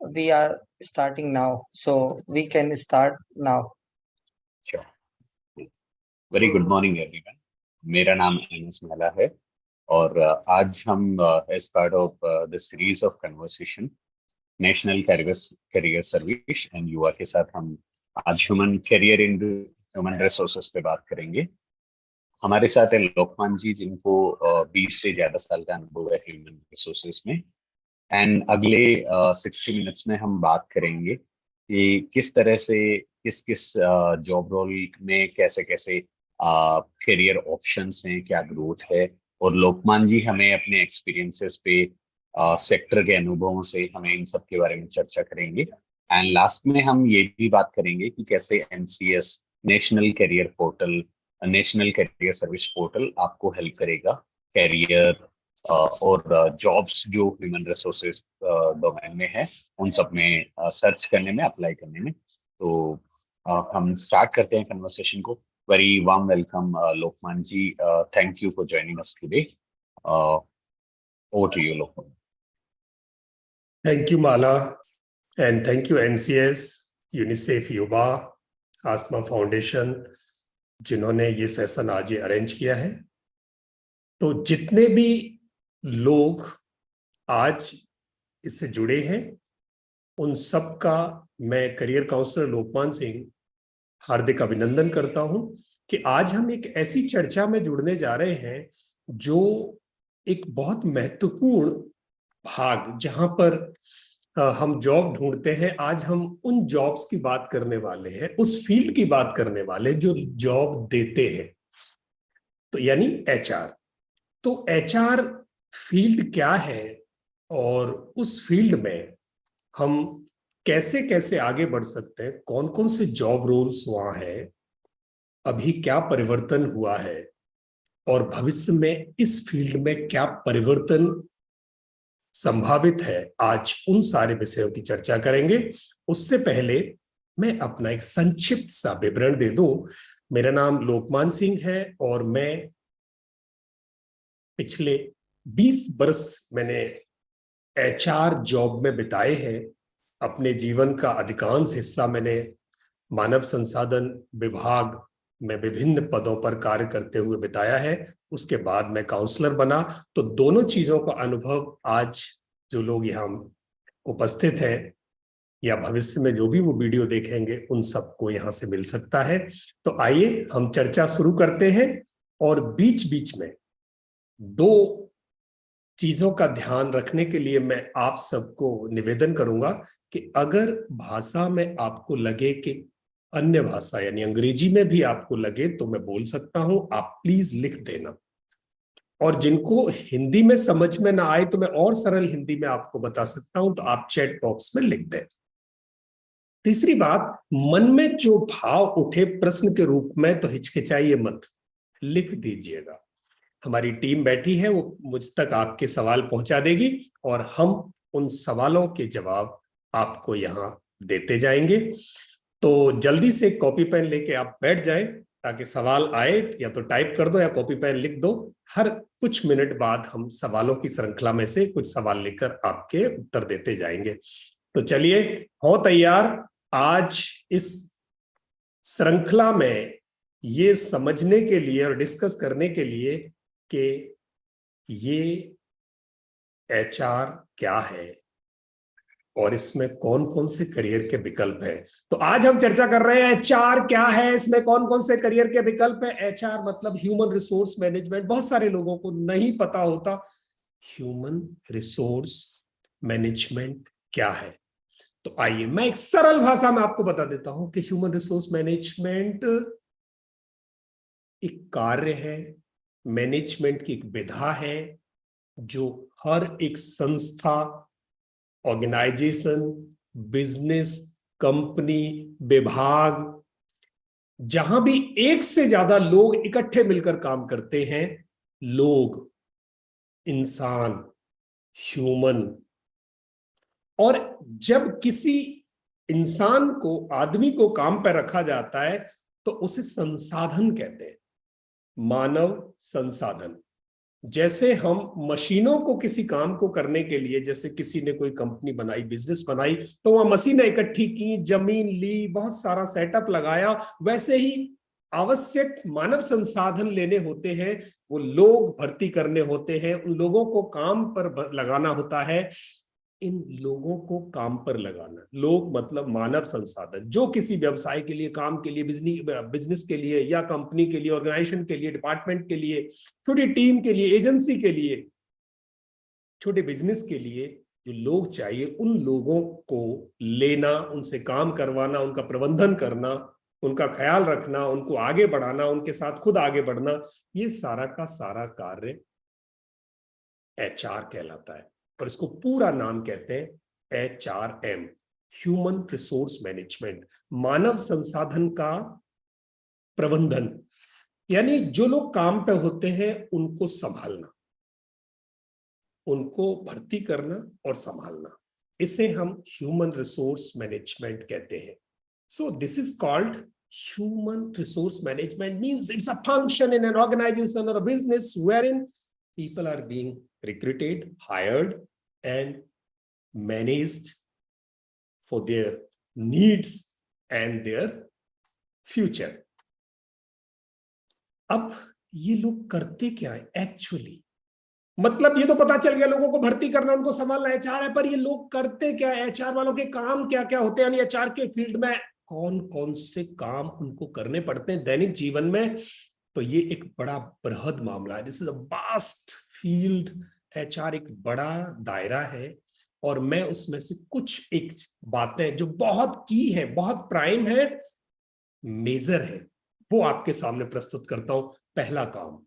we are starting now, so we can start now. Sure. Very good morning everyone. मेरा नाम NS Mehla है और आज हम as part of the series of conversation national career service and Yuva के साथ हम आज human career in human resources पे बात करेंगे। हमारे साथ है लोकमान जी, जिनको 20 से ज्यादा साल का अनुभव है ह्यूमन रिसोर्सेज में। एंड अगले 60 मिनट्स में हम बात करेंगे कि किस तरह से किस किस जॉब रोल में कैसे कैसे करियर ऑप्शंस हैं, क्या ग्रोथ है। और लोकमान जी हमें अपने एक्सपीरियंसेस पे सेक्टर के अनुभवों से हमें इन सब के बारे में चर्चा करेंगे। एंड लास्ट में हम ये भी बात करेंगे कि कैसे NCS national career service portal आपको हेल्प करेगा करियर और जॉब्स जो ह्यूमन रिसोर्सेज डोमेन में है उन सब में सर्च करने में, अप्लाई करने में। तो हम स्टार्ट करते हैं कन्वर्सेशन को। Very warm welcome Lokman ji, thank you for joining us today. Over to you Lokman. Thank you, Mala, and thank you NCS, UNICEF Yuva, Aasma foundation, जिन्होंने ये सेशन आज अरेंज किया है। तो जितने भी लोग आज इससे जुड़े हैं उन सब का मैं करियर काउंसलर लोकमान सिंह हार्दिक अभिनंदन करता हूं कि आज हम एक ऐसी चर्चा में जुड़ने जा रहे हैं जो एक बहुत महत्वपूर्ण भाग, जहां पर हम जॉब ढूंढते हैं, आज हम उन जॉब्स की बात करने वाले हैं, उस फील्ड की बात करने वाले जो जॉब देते हैं, तो यानी एचआर। तो एचआर फील्ड क्या है और उस फील्ड में हम कैसे कैसे आगे बढ़ सकते हैं, कौन कौन से जॉब रोल्स वहां है, अभी क्या परिवर्तन हुआ है और भविष्य में इस फील्ड में क्या परिवर्तन संभावित है, आज उन सारे विषयों की चर्चा करेंगे। उससे पहले मैं अपना एक संक्षिप्त सा विवरण दे दूं। मेरा नाम लोकमान सिंह है और मैं पिछले 20 वर्ष मैंने एचआर जॉब में बिताए हैं। अपने जीवन का अधिकांश हिस्सा मैंने मानव संसाधन विभाग में विभिन्न पदों पर कार्य करते हुए बिताया है। उसके बाद मैं काउंसलर बना। तो दोनों चीजों का अनुभव आज जो लोग यहाँ उपस्थित हैं या भविष्य में जो भी वो वीडियो देखेंगे उन सबको यहाँ से मिल सकता है। तो आइए हम चर्चा शुरू करते हैं। और बीच बीच में दो चीजों का ध्यान रखने के लिए मैं आप सबको निवेदन करूंगा कि अगर भाषा में आपको लगे कि अन्य भाषा यानी अंग्रेजी में भी आपको लगे तो मैं बोल सकता हूं, आप प्लीज लिख देना। और जिनको हिंदी में समझ में ना आए तो मैं और सरल हिंदी में आपको बता सकता हूं, तो आप चैट बॉक्स में लिख दें। तीसरी बात, मन में जो भाव उठे प्रश्न के रूप में तो हिचकिचाइए मत, लिख दीजिएगा। हमारी टीम बैठी है, वो मुझ तक आपके सवाल पहुंचा देगी और हम उन सवालों के जवाब आपको यहाँ देते जाएंगे। तो जल्दी से कॉपी पेन लेके आप बैठ जाएं ताकि सवाल आए या तो टाइप कर दो या कॉपी पेन लिख दो। हर कुछ मिनट बाद हम सवालों की श्रृंखला में से कुछ सवाल लेकर आपके उत्तर देते जाएंगे। तो चलिए, हो तैयार। आज इस श्रृंखला में ये समझने के लिए और डिस्कस करने के लिए कि ये एचआर क्या है और इसमें कौन कौन से करियर के विकल्प हैं। तो आज हम चर्चा कर रहे हैं एचआर क्या है, इसमें कौन कौन से करियर के विकल्प हैं। एचआर मतलब ह्यूमन रिसोर्स मैनेजमेंट। बहुत सारे लोगों को नहीं पता होता ह्यूमन रिसोर्स मैनेजमेंट क्या है। तो आइए मैं एक सरल भाषा में आपको बता देता हूं कि ह्यूमन रिसोर्स मैनेजमेंट एक कार्य है, मैनेजमेंट की एक विधा है जो हर एक संस्था, ऑर्गेनाइजेशन, बिजनेस, कंपनी, विभाग, जहां भी एक से ज्यादा लोग इकट्ठे मिलकर काम करते हैं, लोग, इंसान, ह्यूमन। और जब किसी इंसान को, आदमी को काम पर रखा जाता है तो उसे संसाधन कहते हैं, मानव संसाधन। जैसे हम मशीनों को किसी काम को करने के लिए, जैसे किसी ने कोई कंपनी बनाई, बिजनेस बनाई, तो वह मशीनें इकट्ठी की, जमीन ली, बहुत सारा सेटअप लगाया, वैसे ही आवश्यक मानव संसाधन लेने होते हैं, वो लोग भर्ती करने होते हैं, उन लोगों को काम पर लगाना होता है। इन लोगों को काम पर लगाना, लोग मतलब मानव संसाधन, जो किसी व्यवसाय के लिए, काम के लिए, बिजनेस के लिए, या कंपनी के लिए, ऑर्गेनाइजेशन के लिए, डिपार्टमेंट के लिए, छोटी टीम के लिए, एजेंसी के लिए, छोटे बिजनेस के लिए जो लोग चाहिए, उन लोगों को लेना, उनसे काम करवाना, उनका प्रबंधन करना, उनका ख्याल रखना, उनको आगे बढ़ाना, उनके साथ खुद आगे बढ़ना, ये सारा का सारा कार्य एचआर कहलाता है। और इसको पूरा नाम कहते हैं HRM, ह्यूमन रिसोर्स मैनेजमेंट, मानव संसाधन का प्रबंधन। यानी जो लोग काम पे होते हैं उनको संभालना, उनको भर्ती करना और संभालना, इसे हम ह्यूमन रिसोर्स मैनेजमेंट कहते हैं। So this is called human resource management, means it's a function in an organization और a business wherein people are being recruited, hired and managed for their needs and their future. अब ये लोग करते क्या है actually? मतलब ये तो पता चल गया, लोगों को भर्ती करना, उनको संभालना एचआर है, पर ये लोग करते क्या है? एचआर वालों के काम क्या क्या होते हैं, यानी एचआर के फील्ड में कौन कौन से काम उनको करने पड़ते हैं दैनिक जीवन में? तो ये एक बड़ा बृहद मामला है। This is a vast field. HR एक बड़ा दायरा है, और मैं उसमें से कुछ एक बातें जो बहुत की है, बहुत प्राइम है, मेजर है, वो आपके सामने प्रस्तुत करता हूं। पहला काम,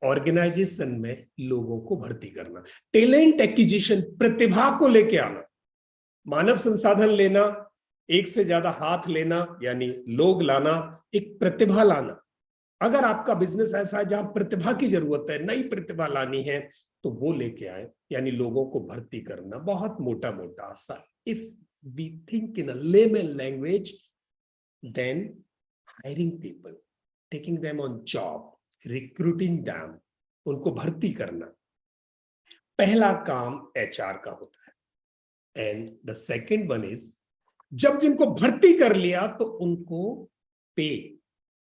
ऑर्गेनाइजेशन में लोगों को भर्ती करना, टैलेंट एक्विजिशन, प्रतिभा को लेके आना, मानव संसाधन लेना, एक से ज्यादा हाथ लेना, यानी लोग लाना, एक प्रतिभा लाना। अगर आपका बिजनेस ऐसा है जहां प्रतिभा की जरूरत है, नई प्रतिभा लानी है, तो वो लेके आए, यानी लोगों को भर्ती करना। बहुत मोटा मोटा सा, if we think in a layman language, then hiring people, taking them on job, recruiting them, उनको भर्ती करना, पहला काम एचआर का होता है। And the second one is, जब जिनको भर्ती कर लिया तो उनको पे,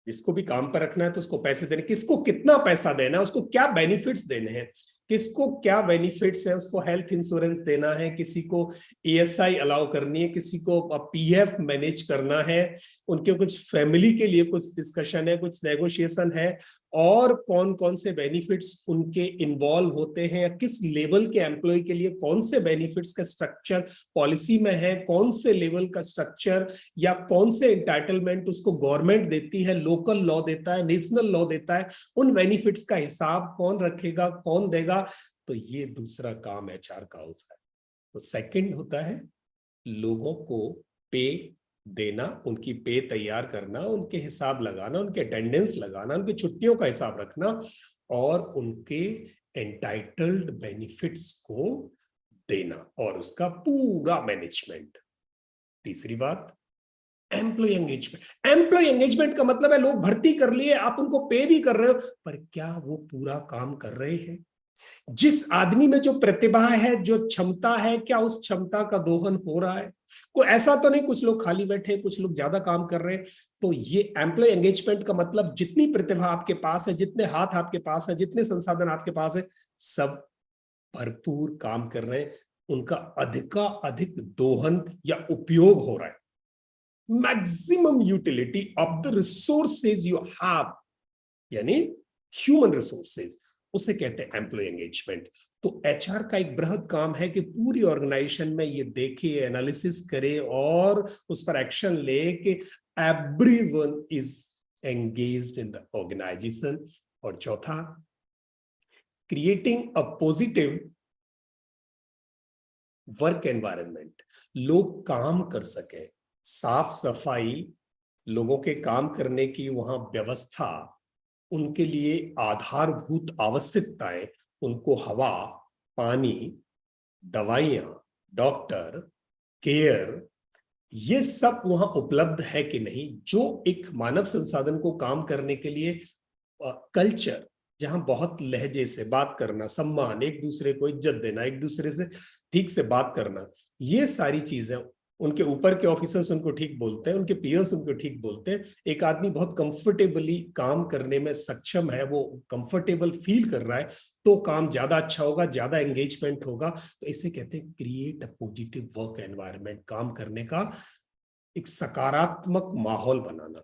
जिसको भी काम पर रखना है तो उसको पैसे देने, किसको कितना पैसा देना है, उसको क्या बेनिफिट्स देने हैं, किसको क्या बेनिफिट्स है, उसको हेल्थ इंश्योरेंस देना है, किसी को ESI अलाउ करनी है, किसी को PF मैनेज करना है, उनके कुछ फैमिली के लिए कुछ डिस्कशन है, कुछ नेगोशिएशन है, और कौन कौन से बेनिफिट्स उनके इन्वॉल्व होते हैं, या किस लेवल के एम्प्लॉय के लिए कौन से बेनिफिट्स का स्ट्रक्चर पॉलिसी में है, कौन से लेवल का स्ट्रक्चर या कौन से एंटाइटलमेंट उसको गवर्नमेंट देती है, लोकल लॉ देता है, नेशनल लॉ देता है, उन बेनिफिट्स का हिसाब कौन रखेगा, कौन देगा। तो ये दूसरा काम एचआर का होता है। तो सेकंड होता है लोगों को पे देना, उनकी पे तैयार करना, उनके हिसाब लगाना, उनके अटेंडेंस लगाना, उनकी छुट्टियों का हिसाब रखना, और उनके एंटाइटल्ड बेनिफिट्स को देना, और उसका पूरा मैनेजमेंट। तीसरी बात, एम्प्लॉय एंगेजमेंट। एम्प्लॉय एंगेजमेंट का मतलब है लोग भर्ती कर लिए, आप उनको पे भी कर रहे हो, पर क्या वो पूरा काम कर रहे हैं? जिस आदमी में जो प्रतिभा है, जो क्षमता है, क्या उस क्षमता का दोहन हो रहा है? कोई ऐसा तो नहीं कुछ लोग खाली बैठे, कुछ लोग ज्यादा काम कर रहे हैं। तो ये एम्प्लॉय एंगेजमेंट का मतलब, जितनी प्रतिभा आपके पास है, जितने हाथ आपके पास है, जितने संसाधन आपके पास है, सब भरपूर काम कर रहे हैं, उनका अधिक दोहन या उपयोग हो रहा है। Maximum utility of the resources you have, यानी ह्यूमन रिसोर्सेज, उसे कहते हैं एम्प्लॉय एंगेजमेंट। तो एचआर का एक बृहद काम है कि पूरी ऑर्गेनाइजेशन में ये देखे, एनालिसिस करे और उस पर एक्शन ले कि everyone is engaged in the organisation. और चौथा, creating a positive work environment, लोग काम कर सके, साफ सफाई, लोगों के काम करने की वहां व्यवस्था, उनके लिए आधारभूत आवश्यकताएं, उनको हवा, पानी, दवाइयां, डॉक्टर, केयर, ये सब वहां उपलब्ध है कि नहीं, जो एक मानव संसाधन को काम करने के लिए कल्चर, जहां बहुत लहजे से बात करना, सम्मान, एक दूसरे को इज्जत देना, एक दूसरे से ठीक से बात करना, ये सारी चीजें, उनके ऊपर के ऑफिसर्स उनको ठीक बोलते हैं, उनके पीयर्स उनको ठीक बोलते हैं, एक आदमी बहुत कंफर्टेबली काम करने में सक्षम है, वो कंफर्टेबल फील कर रहा है, तो काम ज्यादा अच्छा होगा, ज्यादा एंगेजमेंट होगा। तो इसे कहते हैं create a positive work environment, काम करने का एक सकारात्मक माहौल बनाना।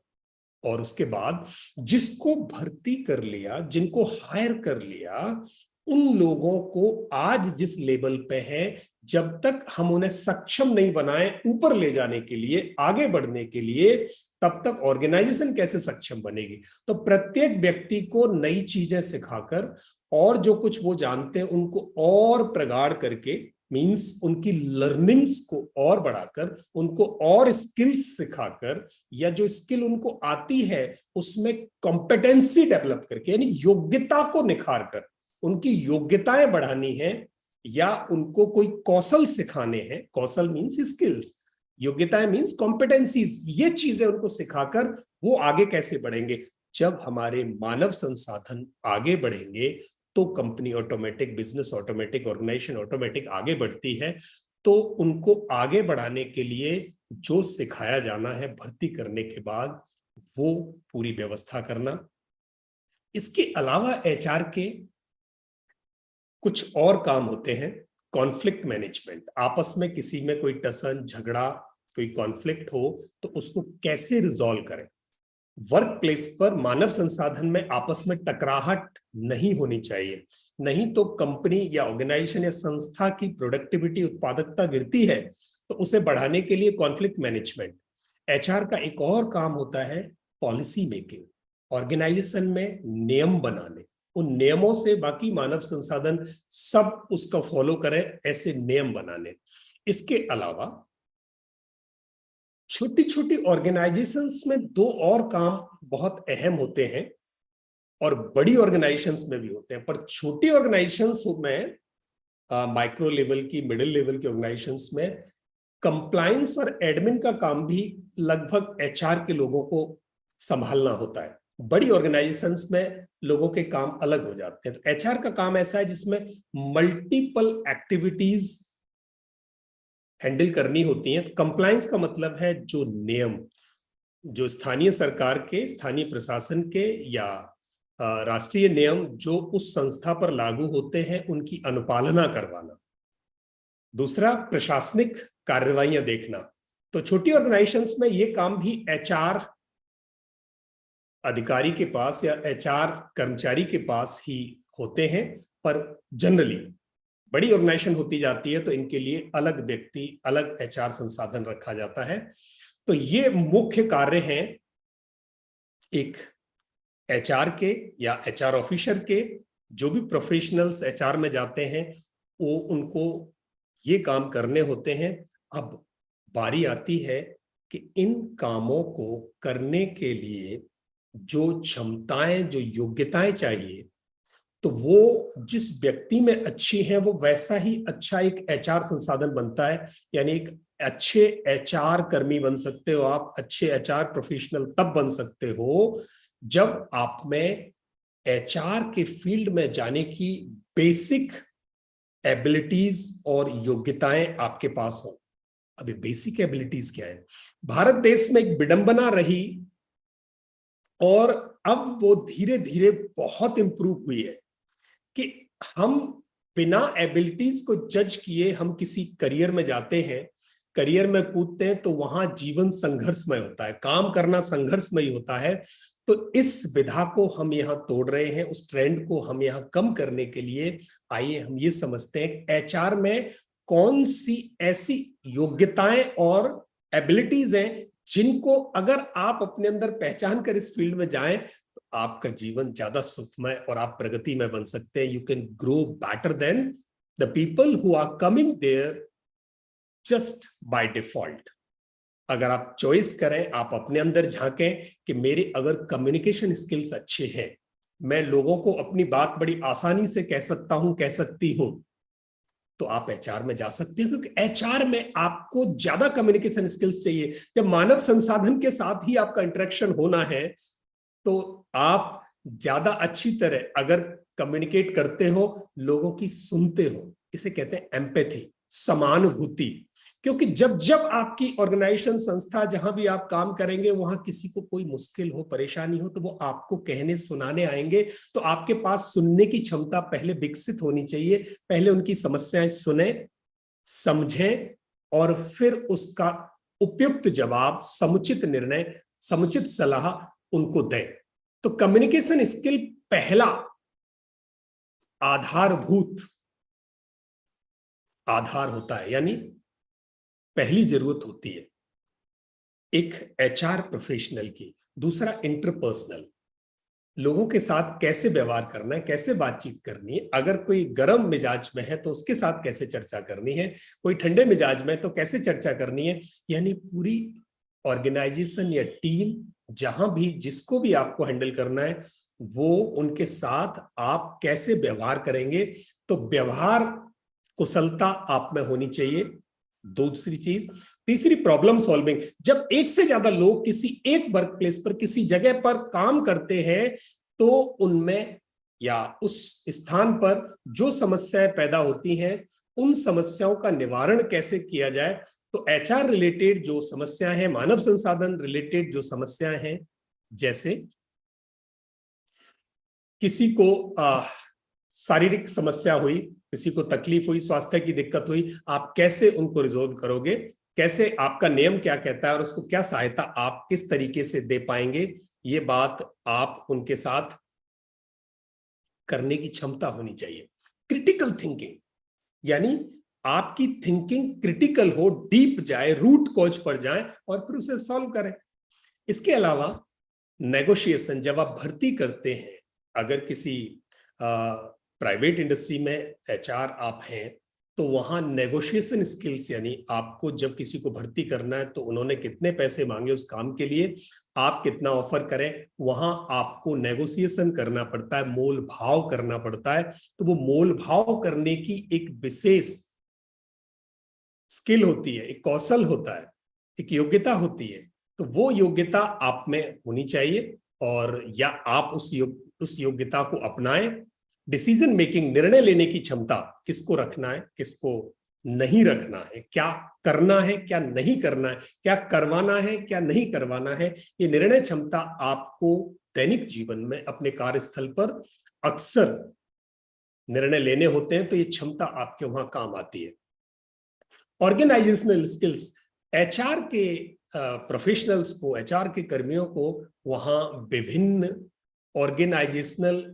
और उसके बाद जिसको भर्ती कर लिया, जिनको हायर कर लिया, उन लोगों को आज जिस लेवल पे है, जब तक हम उन्हें सक्षम नहीं बनाए ऊपर ले जाने के लिए, आगे बढ़ने के लिए, तब तक ऑर्गेनाइजेशन कैसे सक्षम बनेगी। तो प्रत्येक व्यक्ति को नई चीजें सिखाकर और जो कुछ वो जानते हैं उनको और प्रगाढ़ करके, मींस उनकी लर्निंग्स को और बढ़ाकर, उनको और स्किल्स सिखाकर, या जो स्किल उनको आती है उसमें कॉम्पिटेंसी डेवलप करके, यानी योग्यता को निखार कर उनकी योग्यताएं बढ़ानी है, या उनको कोई कौशल सिखाने हैं, कौशल मींस स्किल्स, योग्यताएं मींस कॉम्पिटेंसीज, ये चीजें उनको सिखाकर वो आगे कैसे बढ़ेंगे। जब हमारे मानव संसाधन आगे बढ़ेंगे तो company automatic, business automatic, organisation automatic आगे बढ़ती है। तो उनको आगे बढ़ाने के लिए जो सिखाया जाना है भर्ती करने के बाद, वो पूरी व्यवस्था करना। इसके अलावा एचआर के कुछ और काम होते हैं। कॉन्फ्लिक्ट मैनेजमेंट, आपस में किसी में कोई टसन, झगड़ा, कोई कॉन्फ्लिक्ट हो तो उसको कैसे रिजॉल्व करें। वर्क प्लेस पर मानव संसाधन में आपस में टकराहट नहीं होनी चाहिए, नहीं तो कंपनी या ऑर्गेनाइजेशन या संस्था की प्रोडक्टिविटी, उत्पादकता गिरती है। तो उसे बढ़ाने के लिए कॉन्फ्लिक्ट मैनेजमेंट। एचआर का एक और काम होता है पॉलिसी मेकिंग, ऑर्गेनाइजेशन में नियम बनाने, उन नियमों से बाकी मानव संसाधन सब उसका फॉलो करें, ऐसे नियम बनाने। इसके अलावा छोटी छोटी ऑर्गेनाइजेशंस में दो और काम बहुत अहम होते हैं, और बड़ी ऑर्गेनाइजेशंस में भी होते हैं, पर छोटी ऑर्गेनाइजेशंस में, माइक्रो लेवल की, मिडिल लेवल की ऑर्गेनाइजेशंस में कंप्लायंस और एडमिन का काम भी लगभग एचआर के लोगों को संभालना होता है। बड़ी ऑर्गेनाइजेशंस में लोगों के काम अलग हो जाते हैं। तो एचआर का काम ऐसा है जिसमें मल्टीपल एक्टिविटीज हैंडल करनी होती हैं। तो कंप्लायंस का मतलब है जो नियम, जो स्थानीय सरकार के, स्थानीय प्रशासन के या राष्ट्रीय नियम जो उस संस्था पर लागू होते हैं, उनकी अनुपालना करवाना। दूसरा, प्रशासनिक कार्रवाइयां देखना। तो छोटी ऑर्गेनाइजेशंस में ये काम भी एचआर अधिकारी के पास या एचआर कर्मचारी के पास ही होते हैं, पर जनरली बड़ी ऑर्गेनाइजेशन होती जाती है तो इनके लिए अलग व्यक्ति, अलग एचआर संसाधन रखा जाता है। तो ये मुख्य कार्य हैं एक एचआर के या एचआर ऑफिसर के। जो भी प्रोफेशनल्स एचआर में जाते हैं वो, उनको ये काम करने होते हैं। अब बारी आती है कि इन कामों को करने के लिए जो क्षमताएं, जो योग्यताएं चाहिए, तो वो जिस व्यक्ति में अच्छी है वो वैसा ही अच्छा एक एचआर संसाधन बनता है। यानी एक अच्छे एचआर कर्मी बन सकते हो आप, अच्छे एचआर प्रोफेशनल तब बन सकते हो जब आप में एचआर के फील्ड में जाने की बेसिक एबिलिटीज और योग्यताएं आपके पास हो। अभी बेसिक एबिलिटीज क्या है? भारत देश में एक विडंबना रही और अब वो धीरे धीरे बहुत इंप्रूव हुई है कि हम बिना एबिलिटीज को जज किए हम किसी करियर में जाते हैं, करियर में कूदते हैं, तो वहां जीवन संघर्षमय होता है, काम करना संघर्षमय होता है। तो इस विधा को हम यहाँ तोड़ रहे हैं, उस ट्रेंड को हम यहाँ कम करने के लिए आइए हम ये समझते हैं एचआर में कौन सी ऐसी योग्यताएं और एबिलिटीज हैं जिनको अगर आप अपने अंदर पहचान कर इस फील्ड में जाएं तो आपका जीवन ज्यादा सुखमय और आप प्रगति में बन सकते हैं। You can grow better than the people who are coming there just by default. अगर आप चॉइस करें, आप अपने अंदर झांकें कि मेरे अगर कम्युनिकेशन स्किल्स अच्छे हैं, मैं लोगों को अपनी बात बड़ी आसानी से कह सकता हूं, कह सकती हूं, तो आप एचआर में जा सकते हैं। क्योंकि एचआर में आपको ज्यादा कम्युनिकेशन स्किल्स चाहिए। जब मानव संसाधन के साथ ही आपका इंटरेक्शन होना है तो आप ज्यादा अच्छी तरह अगर कम्युनिकेट करते हो, लोगों की सुनते हो, इसे कहते हैं एम्पैथी, समानुभूति। क्योंकि जब जब आपकी ऑर्गेनाइजेशन, संस्था, जहां भी आप काम करेंगे, वहां किसी को कोई मुश्किल हो, परेशानी हो, तो वो आपको कहने सुनाने आएंगे। तो आपके पास सुनने की क्षमता पहले विकसित होनी चाहिए। पहले उनकी समस्याएं सुने, समझें और फिर उसका उपयुक्त जवाब, समुचित निर्णय, समुचित सलाह उनको दें। तो कम्युनिकेशन स्किल पहला आधारभूत आधार होता है, यानी पहली जरूरत होती है एक एचआर प्रोफेशनल की। दूसरा इंटरपर्सनल, लोगों के साथ कैसे व्यवहार करना है, कैसे बातचीत करनी है। अगर कोई गर्म मिजाज में है तो उसके साथ कैसे चर्चा करनी है, कोई ठंडे मिजाज में तो कैसे चर्चा करनी है। यानी पूरी ऑर्गेनाइजेशन या टीम, जहां भी जिसको भी आपको हैंडल करना है, वो उनके साथ आप कैसे व्यवहार करेंगे। तो व्यवहार कुशलता आप में होनी चाहिए। दूसरी चीज, तीसरी प्रॉब्लम सॉल्विंग। जब एक से ज्यादा लोग किसी एक वर्क प्लेस पर, किसी जगह पर काम करते हैं, तो उनमें या उस स्थान पर जो समस्याएं पैदा होती हैं, उन समस्याओं का निवारण कैसे किया जाए। तो एचआर रिलेटेड जो समस्याएं हैं, मानव संसाधन रिलेटेड जो समस्याएं हैं, जैसे किसी को शारीरिक समस्या हुई, किसी को तकलीफ हुई, स्वास्थ्य की दिक्कत हुई, आप कैसे उनको रिजोल्व करोगे, कैसे, आपका नियम क्या कहता है और उसको क्या सहायता आप किस तरीके से दे पाएंगे, ये बात आप उनके साथ करने की क्षमता होनी चाहिए। क्रिटिकल थिंकिंग, यानी आपकी थिंकिंग क्रिटिकल हो, डीप जाए, रूट कॉज पर जाए और फिर उसे सॉल्व करें। इसके अलावा नेगोशिएशन, जब आप भर्ती करते हैं, अगर किसी प्राइवेट इंडस्ट्री में एचआर आप हैं, तो वहां नेगोशिएशन स्किल्स, यानी आपको जब किसी को भर्ती करना है तो उन्होंने कितने पैसे मांगे उस काम के लिए, आप कितना ऑफर करें, वहां आपको नेगोशिएशन करना पड़ता है, मोल भाव करना पड़ता है। तो वो मोल भाव करने की एक विशेष स्किल होती है, एक कौशल होता है, एक योग्यता होती है। तो वो योग्यता आप में होनी चाहिए, और या आप उस योग्यता को अपनाएं। डिसीजन मेकिंग, निर्णय लेने की क्षमता, किसको रखना है, किसको नहीं रखना है, क्या करना है, क्या नहीं करना है, क्या करवाना है, क्या नहीं करवाना है, ये निर्णय क्षमता आपको दैनिक जीवन में, अपने कार्यस्थल पर अक्सर निर्णय लेने होते हैं, तो ये क्षमता आपके वहां काम आती है। ऑर्गेनाइजेशनल स्किल्स, एचआर के प्रोफेशनल्स को, एचआर के कर्मियों को वहां विभिन्न ऑर्गेनाइजेशनल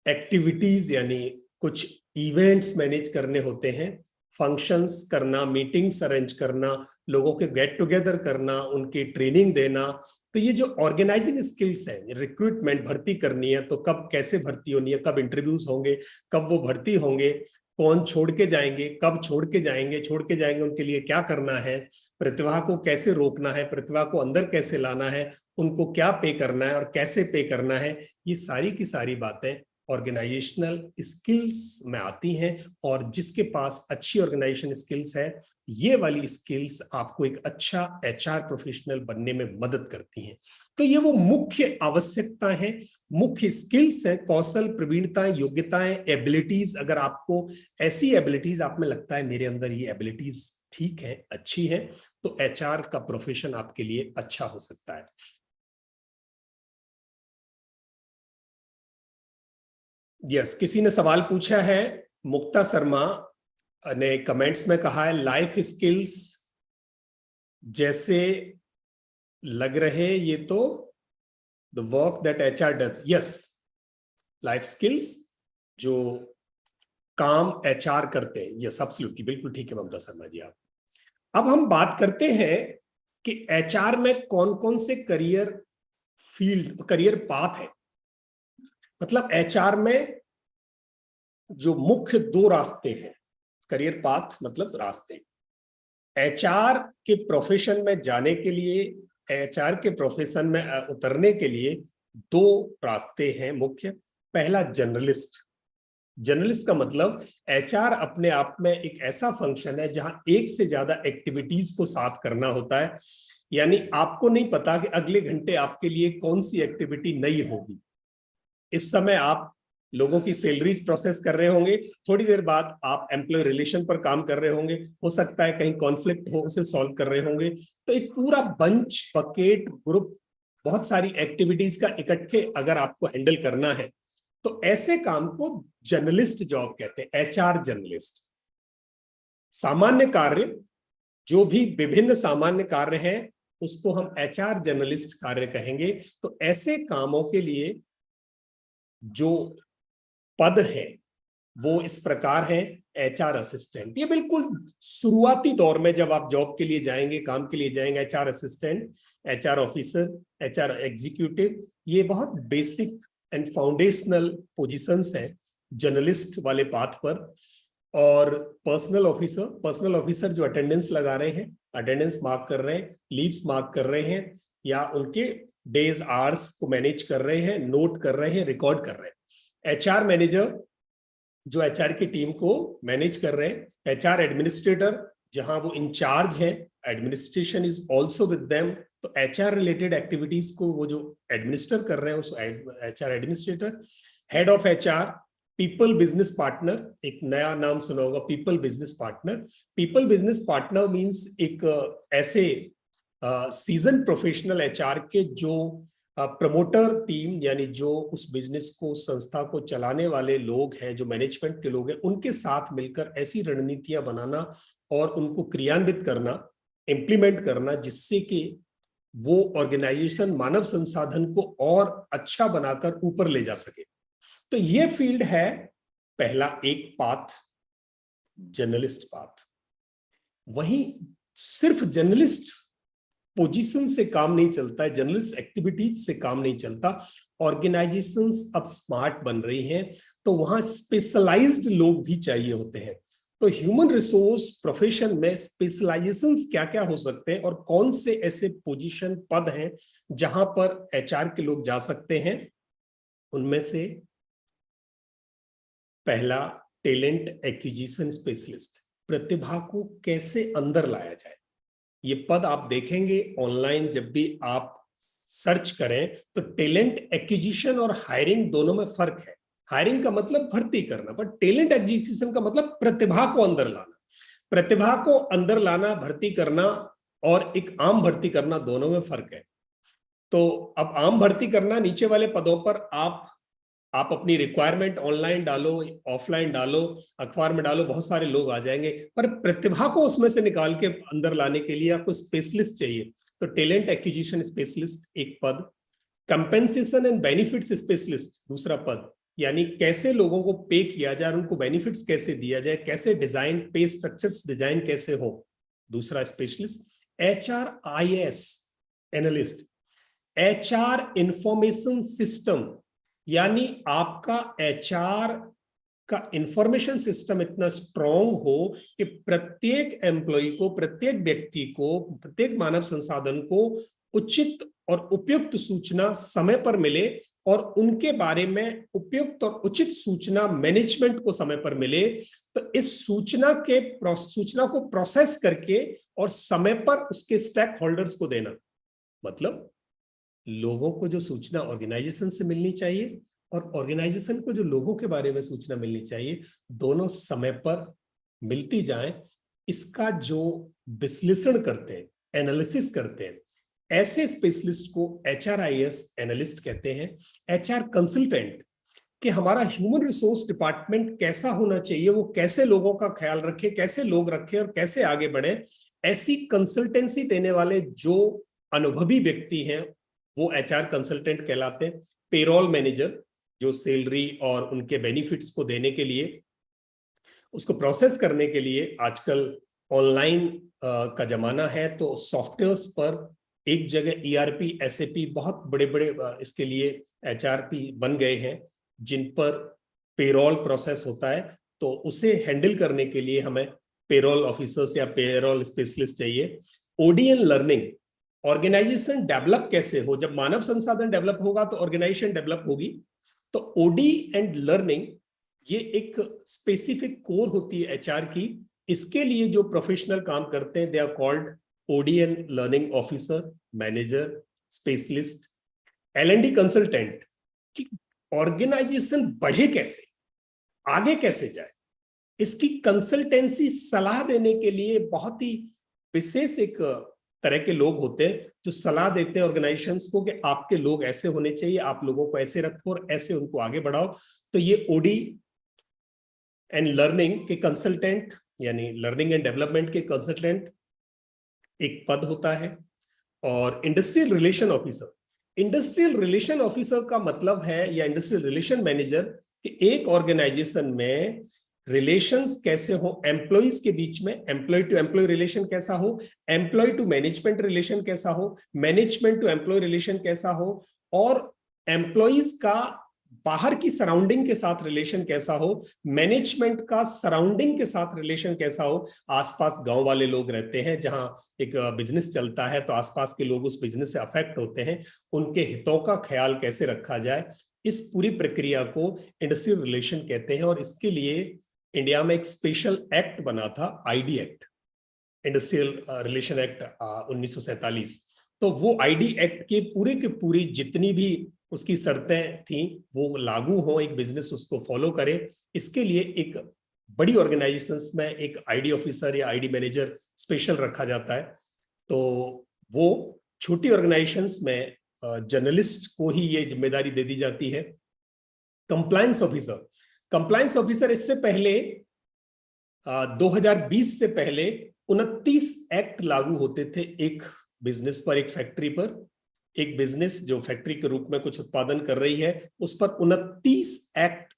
एक्टिविटीज, यानी कुछ इवेंट्स मैनेज करने होते हैं, फंक्शंस करना, मीटिंग्स अरेंज करना, लोगों के गेट टुगेदर करना, उनकी ट्रेनिंग देना। तो ये जो ऑर्गेनाइजिंग स्किल्स है, रिक्रूटमेंट, भर्ती करनी है तो कब कैसे भर्ती होनी है, कब इंटरव्यूज होंगे, कब वो भर्ती होंगे, कौन छोड़ के जाएंगे, कब छोड़ के जाएंगे उनके लिए क्या करना है, प्रतिभा को कैसे रोकना है, प्रतिभा को अंदर कैसे लाना है, उनको क्या पे करना है और कैसे पे करना है, ये सारी की सारी बातें ऑर्गेनाइजेशनल स्किल्स में आती हैं। और जिसके पास अच्छी ऑर्गेनाइजेशन स्किल्स है, ये वाली स्किल्स आपको एक अच्छा एचआर प्रोफेशनल बनने में मदद करती हैं। तो ये वो मुख्य आवश्यकता है, मुख्य स्किल्स है, कौशल, प्रवीणताएं, योग्यताएं, एबिलिटीज। अगर आपको ऐसी एबिलिटीज, आप में लगता है मेरे अंदर ये एबिलिटीज ठीक है, अच्छी है, तो एचआर का प्रोफेशन आपके लिए अच्छा हो सकता है। यस, किसी ने सवाल पूछा है, मुक्ता शर्मा ने कमेंट्स में कहा है, लाइफ स्किल्स जैसे लग रहे ये तो the work that HR does. Yes, life skills जो काम एचआर करते हैं, यस एब्सोल्युटली, बिल्कुल ठीक है ममता शर्मा जी आप। अब हम बात करते हैं कि एचआर में कौन कौन से करियर फील्ड, करियर पाथ है। मतलब एचआर में जो मुख्य दो रास्ते हैं, करियर पाथ मतलब रास्ते, एचआर के प्रोफेशन में जाने के लिए, एचआर के प्रोफेशन में उतरने के लिए दो रास्ते हैं मुख्य। पहला जर्नलिस्ट। जर्नलिस्ट का मतलब एचआर अपने आप में एक ऐसा फंक्शन है जहां एक से ज्यादा एक्टिविटीज को साथ करना होता है। यानी आपको नहीं पता कि अगले घंटे आपके लिए कौन सी एक्टिविटी नई होगी, इस समय आप लोगों की सैलरीज प्रोसेस कर रहे होंगे, थोड़ी देर बाद आप एम्प्लॉय रिलेशन पर काम कर रहे होंगे, हो सकता है कहीं कॉन्फ्लिक्ट हो उसे सॉल्व कर रहे होंगे। तो एक पूरा बंच, बकेट, ग्रुप, बहुत सारी एक्टिविटीज का इकट्ठे अगर आपको हैंडल करना है तो ऐसे काम को जर्नलिस्ट जॉब कहते हैं, एचआर जर्नलिस्ट। सामान्य कार्य, जो भी विभिन्न सामान्य कार्य हैं उसको हम एचआर जर्नलिस्ट कार्य कहेंगे। तो ऐसे कामों के लिए जो पद है वो इस प्रकार है, एचआर असिस्टेंट। ये बिल्कुल शुरुआती दौर में जब आप जॉब के लिए जाएंगे, काम के लिए जाएंगे, HR assistant, HR officer, HR executive, ये बहुत बेसिक एंड फाउंडेशनल पोजीशंस हैं जर्नलिस्ट वाले पाथ पर। और पर्सनल ऑफिसर जो अटेंडेंस लगा रहे हैं, अटेंडेंस मार्क कर रहे हैं, लीव्स मार्क कर रहे हैं, या उनके डेज आवर्स को मैनेज कर रहे हैं, नोट कर रहे हैं, रिकॉर्ड कर रहे हैं। एचआर मैनेजर जो एचआर की टीम को मैनेज कर रहे हैं। एचआर एडमिनिस्ट्रेटर जहां वो इंचार्ज हैं, administration is also with them, तो एचआर रिलेटेड एक्टिविटीज को वो जो एडमिनिस्टर कर रहे हैं उस HR administrator. Head of HR, people business partner, एक नया नाम सुना होगा, people business partner. People business partner means एक ऐसे सीजन प्रोफेशनल एचआर के जो प्रमोटर टीम, यानी जो उस बिजनेस को, संस्था को चलाने वाले लोग हैं, जो मैनेजमेंट के लोग हैं, उनके साथ मिलकर ऐसी रणनीतियां बनाना और उनको क्रियान्वित करना, इंप्लीमेंट करना, जिससे कि वो ऑर्गेनाइजेशन मानव संसाधन को और अच्छा बनाकर ऊपर ले जा सके। तो ये फील्ड है पहला एक पाथ, जर्नलिस्ट पाथ। वहीं सिर्फ जर्नलिस्ट पोजीशन से काम नहीं चलता है, जर्नलिस्ट एक्टिविटीज से काम नहीं चलता। ऑर्गेनाइजेशंस अब स्मार्ट बन रही हैं, तो वहां स्पेशलाइज्ड लोग भी चाहिए होते हैं। तो ह्यूमन रिसोर्स प्रोफेशन में स्पेशलाइजेशंस क्या क्या हो सकते हैं और कौन से ऐसे पोजीशन, पद हैं जहां पर एचआर के लोग जा सकते हैं। उनमें से पहला, टैलेंट एक्विजिशन स्पेशलिस्ट, प्रतिभा को कैसे अंदर लाया जाए। ये पद आप देखेंगे ऑनलाइन, जब भी आप सर्च करें तो टैलेंट एक्विजिशन और हायरिंग दोनों में फर्क है। हायरिंग का मतलब भर्ती करना, पर टैलेंट एक्विजिशन का मतलब प्रतिभा को अंदर लाना। प्रतिभा को अंदर लाना, भर्ती करना और एक आम भर्ती करना, दोनों में फर्क है। तो अब आम भर्ती करना, नीचे वाले पदों पर आप अपनी रिक्वायरमेंट ऑनलाइन डालो, ऑफलाइन डालो, अखबार में डालो, बहुत सारे लोग आ जाएंगे। पर प्रतिभा को उसमें से निकाल के अंदर लाने के लिए आपको स्पेशलिस्ट चाहिए। तो टैलेंट एक्विजिशन स्पेशलिस्ट एक पद। कंपेंसेशन एंड बेनिफिट्स स्पेशलिस्ट दूसरा पद, यानी कैसे लोगों को पे किया जाए, उनको बेनिफिट्स कैसे दिया जाए, कैसे डिजाइन, पे स्ट्रक्चर्स डिजाइन कैसे हो, दूसरा specialist. HRIS analyst, HR information system, यानी आपका एचआर का इंफॉर्मेशन सिस्टम इतना स्ट्रांग हो कि प्रत्येक एम्प्लॉय को, प्रत्येक व्यक्ति को, प्रत्येक मानव संसाधन को उचित और उपयुक्त सूचना समय पर मिले और उनके बारे में उपयुक्त और उचित सूचना मैनेजमेंट को समय पर मिले। तो इस सूचना को प्रोसेस करके और समय पर उसके स्टेक होल्डर्स को देना, मतलब लोगों को जो सूचना ऑर्गेनाइजेशन से मिलनी चाहिए और ऑर्गेनाइजेशन को जो लोगों के बारे में सूचना मिलनी चाहिए, दोनों समय पर मिलती जाएं। इसका जो विश्लेषण करते हैं, एनालिसिस करते हैं, ऐसे स्पेशलिस्ट को HRIS एनालिस्ट कहते हैं। HR कंसल्टेंट, कि हमारा ह्यूमन रिसोर्स डिपार्टमेंट कैसा होना चाहिए, वो कैसे लोगों का ख्याल रखे, कैसे लोग रखे और कैसे आगे बढ़े, ऐसी कंसल्टेंसी देने वाले जो अनुभवी व्यक्ति हैं वो HR कंसल्टेंट कहलाते हैं। पेरोल मैनेजर, जो सैलरी और उनके बेनिफिट्स को देने के लिए, उसको प्रोसेस करने के लिए आजकल ऑनलाइन का जमाना है, तो सॉफ्टवेयर्स पर एक जगह ERP, SAP, बहुत बड़े बड़े इसके लिए HRP बन गए हैं जिन पर पेरोल प्रोसेस होता है। तो उसे हैंडल करने के लिए हमें पेरोल ऑफिसर्स या पेरोल स्पेशलिस्ट चाहिए। ODN लर्निंग, ऑर्गेनाइजेशन डेवलप कैसे हो, जब मानव संसाधन डेवलप होगा तो ऑर्गेनाइजेशन डेवलप होगी। तो OD एंड लर्निंग ये एक स्पेसिफिक कोर होती है HR की। इसके लिए जो प्रोफेशनल काम करते हैं, they are called ODN learning officer, manager, specialist. L&D consultant, कि ऑर्गेनाइजेशन बढ़े कैसे, आगे कैसे जाए, इसकी कंसल्टेंसी सलाह देने के लिए बहुत ही विशेष एक तरह के लोग होते हैं जो सलाह देते हैं ऑर्गेनाइजेशंस को कि आपके लोग ऐसे होने चाहिए, आप लोगों को ऐसे रखो और ऐसे उनको आगे बढ़ाओ। तो ये ओडी एंड लर्निंग के कंसल्टेंट यानी लर्निंग एंड डेवलपमेंट के कंसल्टेंट एक पद होता है। और industrial relation officer, industrial relation officer का मतलब है या इंडस्ट्रियल रिलेशन मैनेजर कि एक ऑर्गेनाइजेशन में रिलेशंस कैसे हो, एम्प्लॉइज के बीच में एम्प्लॉय टू एम्प्लॉय रिलेशन कैसा हो, एम्प्लॉय टू मैनेजमेंट रिलेशन कैसा हो, मैनेजमेंट टू एम्प्लॉय रिलेशन कैसा हो, और एम्प्लॉइज का बाहर की सराउंडिंग के साथ रिलेशन कैसा हो, मैनेजमेंट का सराउंडिंग के साथ रिलेशन कैसा हो। आसपास गांव वाले लोग रहते हैं, जहां एक बिजनेस चलता है तो आसपास के लोग उस बिजनेस से अफेक्ट होते हैं, उनके हितों का ख्याल कैसे रखा जाए, इस पूरी प्रक्रिया को इंडस्ट्रियल रिलेशन कहते हैं। और इसके लिए इंडिया में एक स्पेशल एक्ट बना था, ID act, industrial relation act 1947। तो वो आईडी एक्ट के पूरी जितनी भी उसकी शर्तें थी वो लागू हो, एक बिजनेस उसको फॉलो करे। इसके लिए एक बड़ी ऑर्गेनाइजेशंस में एक आईडी ऑफिसर या आईडी मैनेजर स्पेशल रखा जाता है। तो वो छोटी ऑर्गेनाइजेशंस में जर्नलिस्ट को ही ये जिम्मेदारी दे दी जाती है। कंप्लायंस ऑफिसर, कंप्लायंस ऑफिसर इससे पहले 2020 से पहले 29 एक्ट लागू होते थे एक बिजनेस पर, एक फैक्ट्री पर। एक बिजनेस जो फैक्ट्री के रूप में कुछ उत्पादन कर रही है उस पर 29 एक्ट,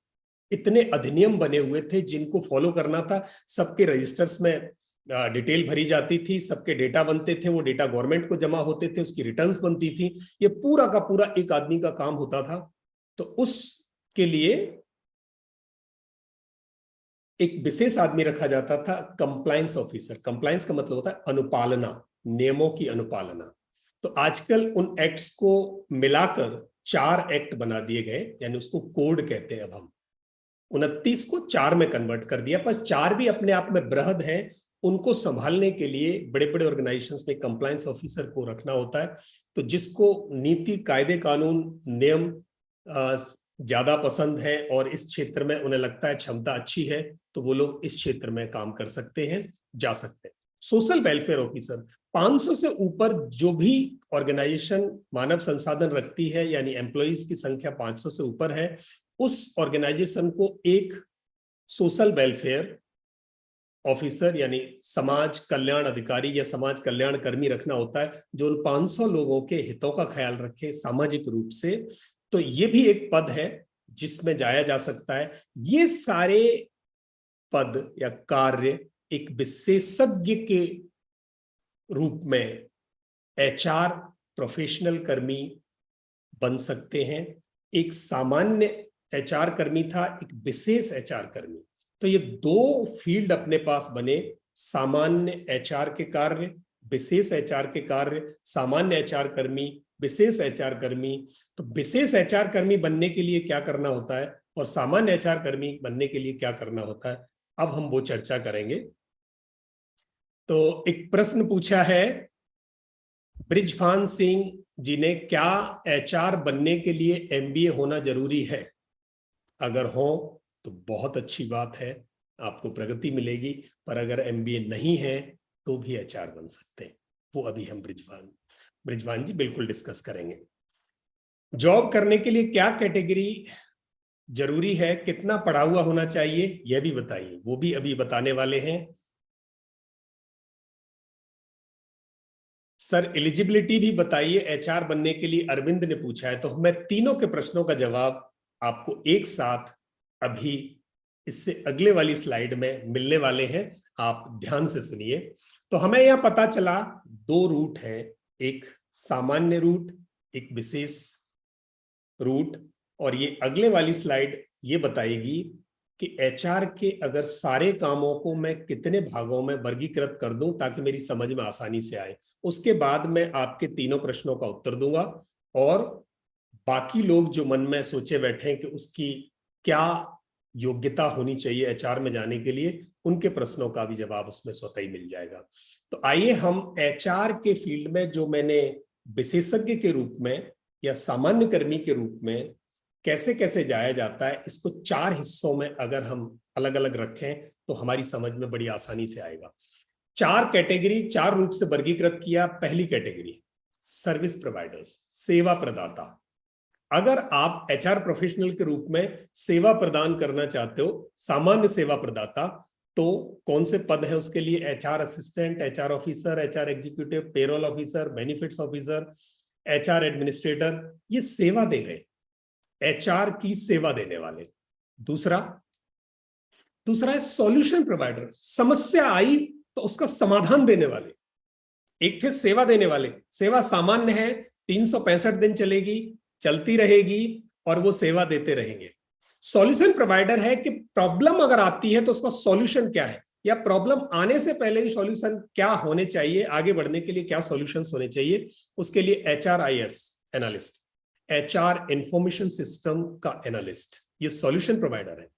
इतने अधिनियम बने हुए थे जिनको फॉलो करना था। सबके रजिस्टर्स में डिटेल भरी जाती थी, सबके डेटा बनते थे, वो डेटा गवर्नमेंट को जमा होते थे, उसकी रिटर्न्स बनती थी। ये पूरा का पूरा एक आदमी का काम होता था। तो उसके लिए एक विशेष आदमी रखा जाता था, कंप्लायंस ऑफिसर। कंप्लायंस का मतलब होता है अनुपालना, नियमों की अनुपालना। तो आजकल उन एक्ट्स को मिलाकर 4 एक्ट बना दिए गए, यानी उसको कोड कहते हैं। अब हम 29 को 4 में कन्वर्ट कर दिया, पर 4 भी अपने आप में बृहद हैं। उनको संभालने के लिए बड़े बड़े ऑर्गेनाइजेशंस में कंप्लायंस ऑफिसर को रखना होता है। तो जिसको नीति, कायदे, कानून, नियम ज्यादा पसंद है और इस क्षेत्र में उन्हें लगता है क्षमता अच्छी है, तो वो लोग इस क्षेत्र में काम कर सकते हैं, जा सकते हैं। सोशल वेलफेयर ऑफिसर, 500 से ऊपर जो भी ऑर्गेनाइजेशन मानव संसाधन रखती है, यानी एम्प्लॉइज की संख्या 500 से ऊपर है, उस ऑर्गेनाइजेशन को एक सोशल वेलफेयर ऑफिसर यानी समाज कल्याण अधिकारी या समाज कल्याण कर्मी रखना होता है, जो उन 500 लोगों के हितों का ख्याल रखे सामाजिक रूप से। तो ये भी एक पद है जिसमें जाया जा सकता है। ये सारे पद या कार्य एक विशेषज्ञ के रूप में एचआर प्रोफेशनल कर्मी बन सकते हैं। एक सामान्य एचआर कर्मी था, एक विशेष एचआर कर्मी। तो ये 2 फील्ड अपने पास बने, सामान्य एचआर के कार्य, विशेष एचआर के कार्य, सामान्य एचआर कर्मी, विशेष एचआर कर्मी। तो विशेष एचआर कर्मी बनने के लिए क्या करना होता है और सामान्य एचआर कर्मी बनने के लिए क्या करना होता है, अब हम वो चर्चा करेंगे। तो एक प्रश्न पूछा है ब्रिजभान सिंह जी ने, क्या एचआर बनने के लिए एमबीए होना जरूरी है? अगर हो तो बहुत अच्छी बात है, आपको प्रगति मिलेगी। पर अगर एमबीए नहीं है तो भी एचआर बन सकते हैं। वो अभी हम ब्रिजभान जी बिल्कुल डिस्कस करेंगे। जॉब करने के लिए क्या कैटेगरी जरूरी है, कितना पढ़ा हुआ होना चाहिए, यह भी बताइए, वो भी अभी बताने वाले हैं। सर एलिजिबिलिटी भी बताइए एचआर बनने के लिए, अरविंद ने पूछा है। तो मैं तीनों के प्रश्नों का जवाब आपको एक साथ अभी इससे अगले वाली स्लाइड में मिलने वाले हैं, आप ध्यान से सुनिए। तो हमें यह पता चला 2 रूट हैं, एक सामान्य रूट, एक विशेष रूट। और ये अगले वाली स्लाइड ये बताएगी कि एचआर के अगर सारे कामों को मैं कितने भागों में वर्गीकृत कर दूं ताकि मेरी समझ में आसानी से आए। उसके बाद मैं आपके तीनों प्रश्नों का उत्तर दूंगा और बाकी लोग जो मन में सोचे बैठे हैं कि उसकी क्या योग्यता होनी चाहिए एचआर में जाने के लिए, उनके प्रश्नों का भी जवाब उसमें स्वतः ही मिल जाएगा। तो आइए हम एचआर के फील्ड में जो मैंने विशेषज्ञ के रूप में या सामान्य कर्मी के रूप में कैसे कैसे जाया जाता है, इसको 4 हिस्सों में अगर हम अलग अलग रखें तो हमारी समझ में बड़ी आसानी से आएगा। 4 कैटेगरी, 4 रूप से वर्गीकृत किया। पहली कैटेगरी सर्विस प्रोवाइडर्स, सेवा प्रदाता। अगर आप एचआर प्रोफेशनल के रूप में सेवा प्रदान करना चाहते हो, सामान्य सेवा प्रदाता, तो कौन से पद है उसके लिए? HR assistant, HR officer, HR executive, payroll officer, benefits officer, HR administrator, ये सेवा दे रहे, एचआर की सेवा देने वाले। दूसरा है सॉल्यूशन प्रोवाइडर, समस्या आई तो उसका समाधान देने वाले। एक थे सेवा देने वाले, सेवा सामान्य है, 365 दिन चलेगी, चलती रहेगी और वो सेवा देते रहेंगे। सॉल्यूशन प्रोवाइडर है कि प्रॉब्लम अगर आती है तो उसका सॉल्यूशन क्या है, या प्रॉब्लम आने से पहले ही सॉल्यूशन क्या होने चाहिए, आगे बढ़ने के लिए क्या सॉल्यूशंस होने चाहिए, उसके लिए HRIS analyst, HR information system का एनालिस्ट, ये सॉल्यूशन प्रोवाइडर है।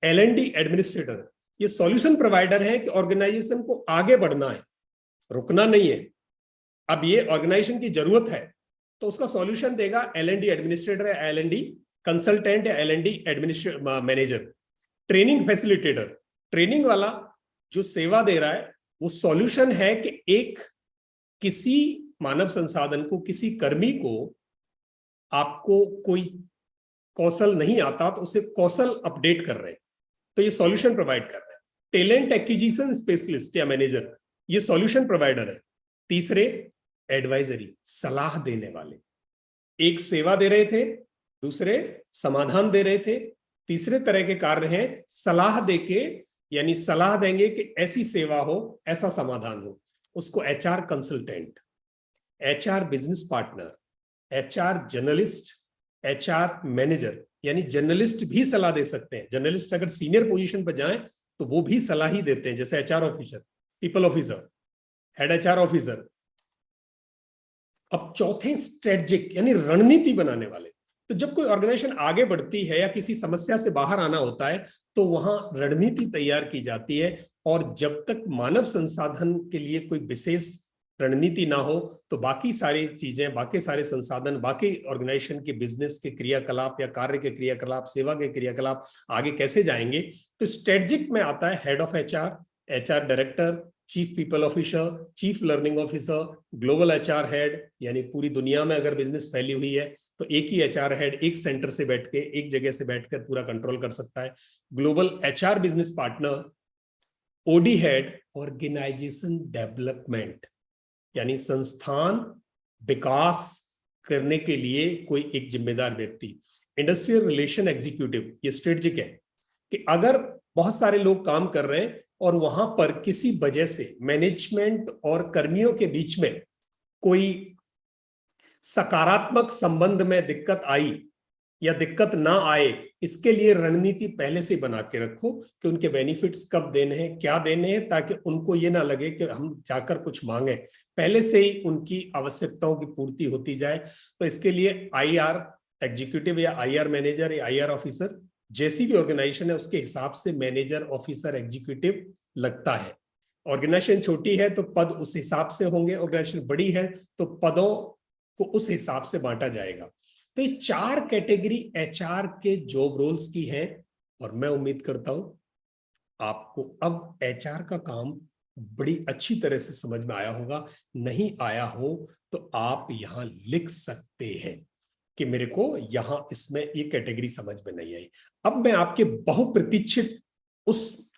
एलएनडी एडमिनिस्ट्रेटर, ये सॉल्यूशन प्रोवाइडर है कि ऑर्गेनाइजेशन को आगे बढ़ना है, रुकना नहीं है। अब ये ऑर्गेनाइजेशन की जरूरत है तो उसका सॉल्यूशन देगा एलएनडी एडमिनिस्ट्रेटर या एलएनडी कंसल्टेंट या LND administrator manager. Training facilitator, training वाला जो सेवा दे रहा है वो सॉल्यूशन है कि एक किसी मानव संसाधन को, किसी कर्मी को, आपको कोई कौशल नहीं आता तो उसे कौशल अपडेट कर रहे हैं, तो ये सॉल्यूशन प्रोवाइड कर रहे हैं। टैलेंट एक्विजिशन स्पेशलिस्ट या मैनेजर, ये सॉल्यूशन प्रोवाइडर है। तीसरे एडवाइजरी, सलाह देने वाले। एक सेवा दे रहे थे, दूसरे समाधान दे रहे थे, तीसरे तरह के कार्य हैं सलाह देके, यानी सलाह देंगे कि ऐसी सेवा हो, ऐसा समाधान हो, उसको HR consultant, HR business partner, HR journalist, HR manager, यानी जर्नलिस्ट भी सलाह दे सकते हैं। जर्नलिस्ट अगर सीनियर पोजीशन पर जाएं तो वो भी सलाह ही देते हैं, जैसे HR officer, people officer, head HR officer. अब चौथे स्ट्रेटजिक, यानी रणनीति बनाने वाले। तो जब कोई ऑर्गेनाइजेशन आगे बढ़ती है या किसी समस्या से बाहर आना होता है तो वहां रणनीति तैयार की जाती है, और जब तक मानव संसाधन के लिए कोई विशेष रणनीति ना हो तो बाकी सारी चीजें, बाकी सारे संसाधन, बाकी ऑर्गेनाइजेशन के बिजनेस के क्रियाकलाप या कार्य के क्रियाकलाप, सेवा के क्रियाकलाप आगे कैसे जाएंगे। तो स्ट्रेटजिक में आता है head of HR, HR director, chief people officer, chief learning officer, global HR head, यानी पूरी दुनिया में अगर बिजनेस फैली हुई है तो एक ही एचआर हेड एक सेंटर से बैठ के, एक जगह से बैठकर पूरा कंट्रोल कर सकता है। Global HR business partner, OD head, organisation development, यानी संस्थान विकास करने के लिए कोई एक जिम्मेदार व्यक्ति। इंडस्ट्रियल रिलेशन एग्जीक्यूटिव, ये स्ट्रेटजिक है कि अगर बहुत सारे लोग काम कर रहे हैं और वहां पर किसी वजह से मैनेजमेंट और कर्मियों के बीच में कोई सकारात्मक संबंध में दिक्कत आई या दिक्कत ना आए, इसके लिए रणनीति पहले से बना के रखो कि उनके बेनिफिट्स कब देने हैं, क्या देने हैं, ताकि उनको ये ना लगे कि हम जाकर कुछ मांगे, पहले से ही उनकी आवश्यकताओं की पूर्ति होती जाए। तो इसके लिए आईआर एग्जीक्यूटिव या आईआर मैनेजर या आईआर ऑफिसर, जैसी भी ऑर्गेनाइजेशन है उसके हिसाब से मैनेजर, ऑफिसर, एग्जीक्यूटिव लगता है। ऑर्गेनाइजेशन छोटी है तो पद उस हिसाब से होंगे, ऑर्गेनाइजेशन बड़ी है तो पदों को उस हिसाब से बांटा जाएगा। तो ये 4 कैटेगरी एचआर के जॉब रोल्स की हैं, और मैं उम्मीद करता हूं आपको अब एचआर का काम बड़ी अच्छी तरह से समझ में आया होगा। नहीं आया हो तो आप यहां लिख सकते हैं कि मेरे को यहां इसमें ये कैटेगरी समझ में नहीं आई। अब मैं आपके बहुप्रतीक्षित उस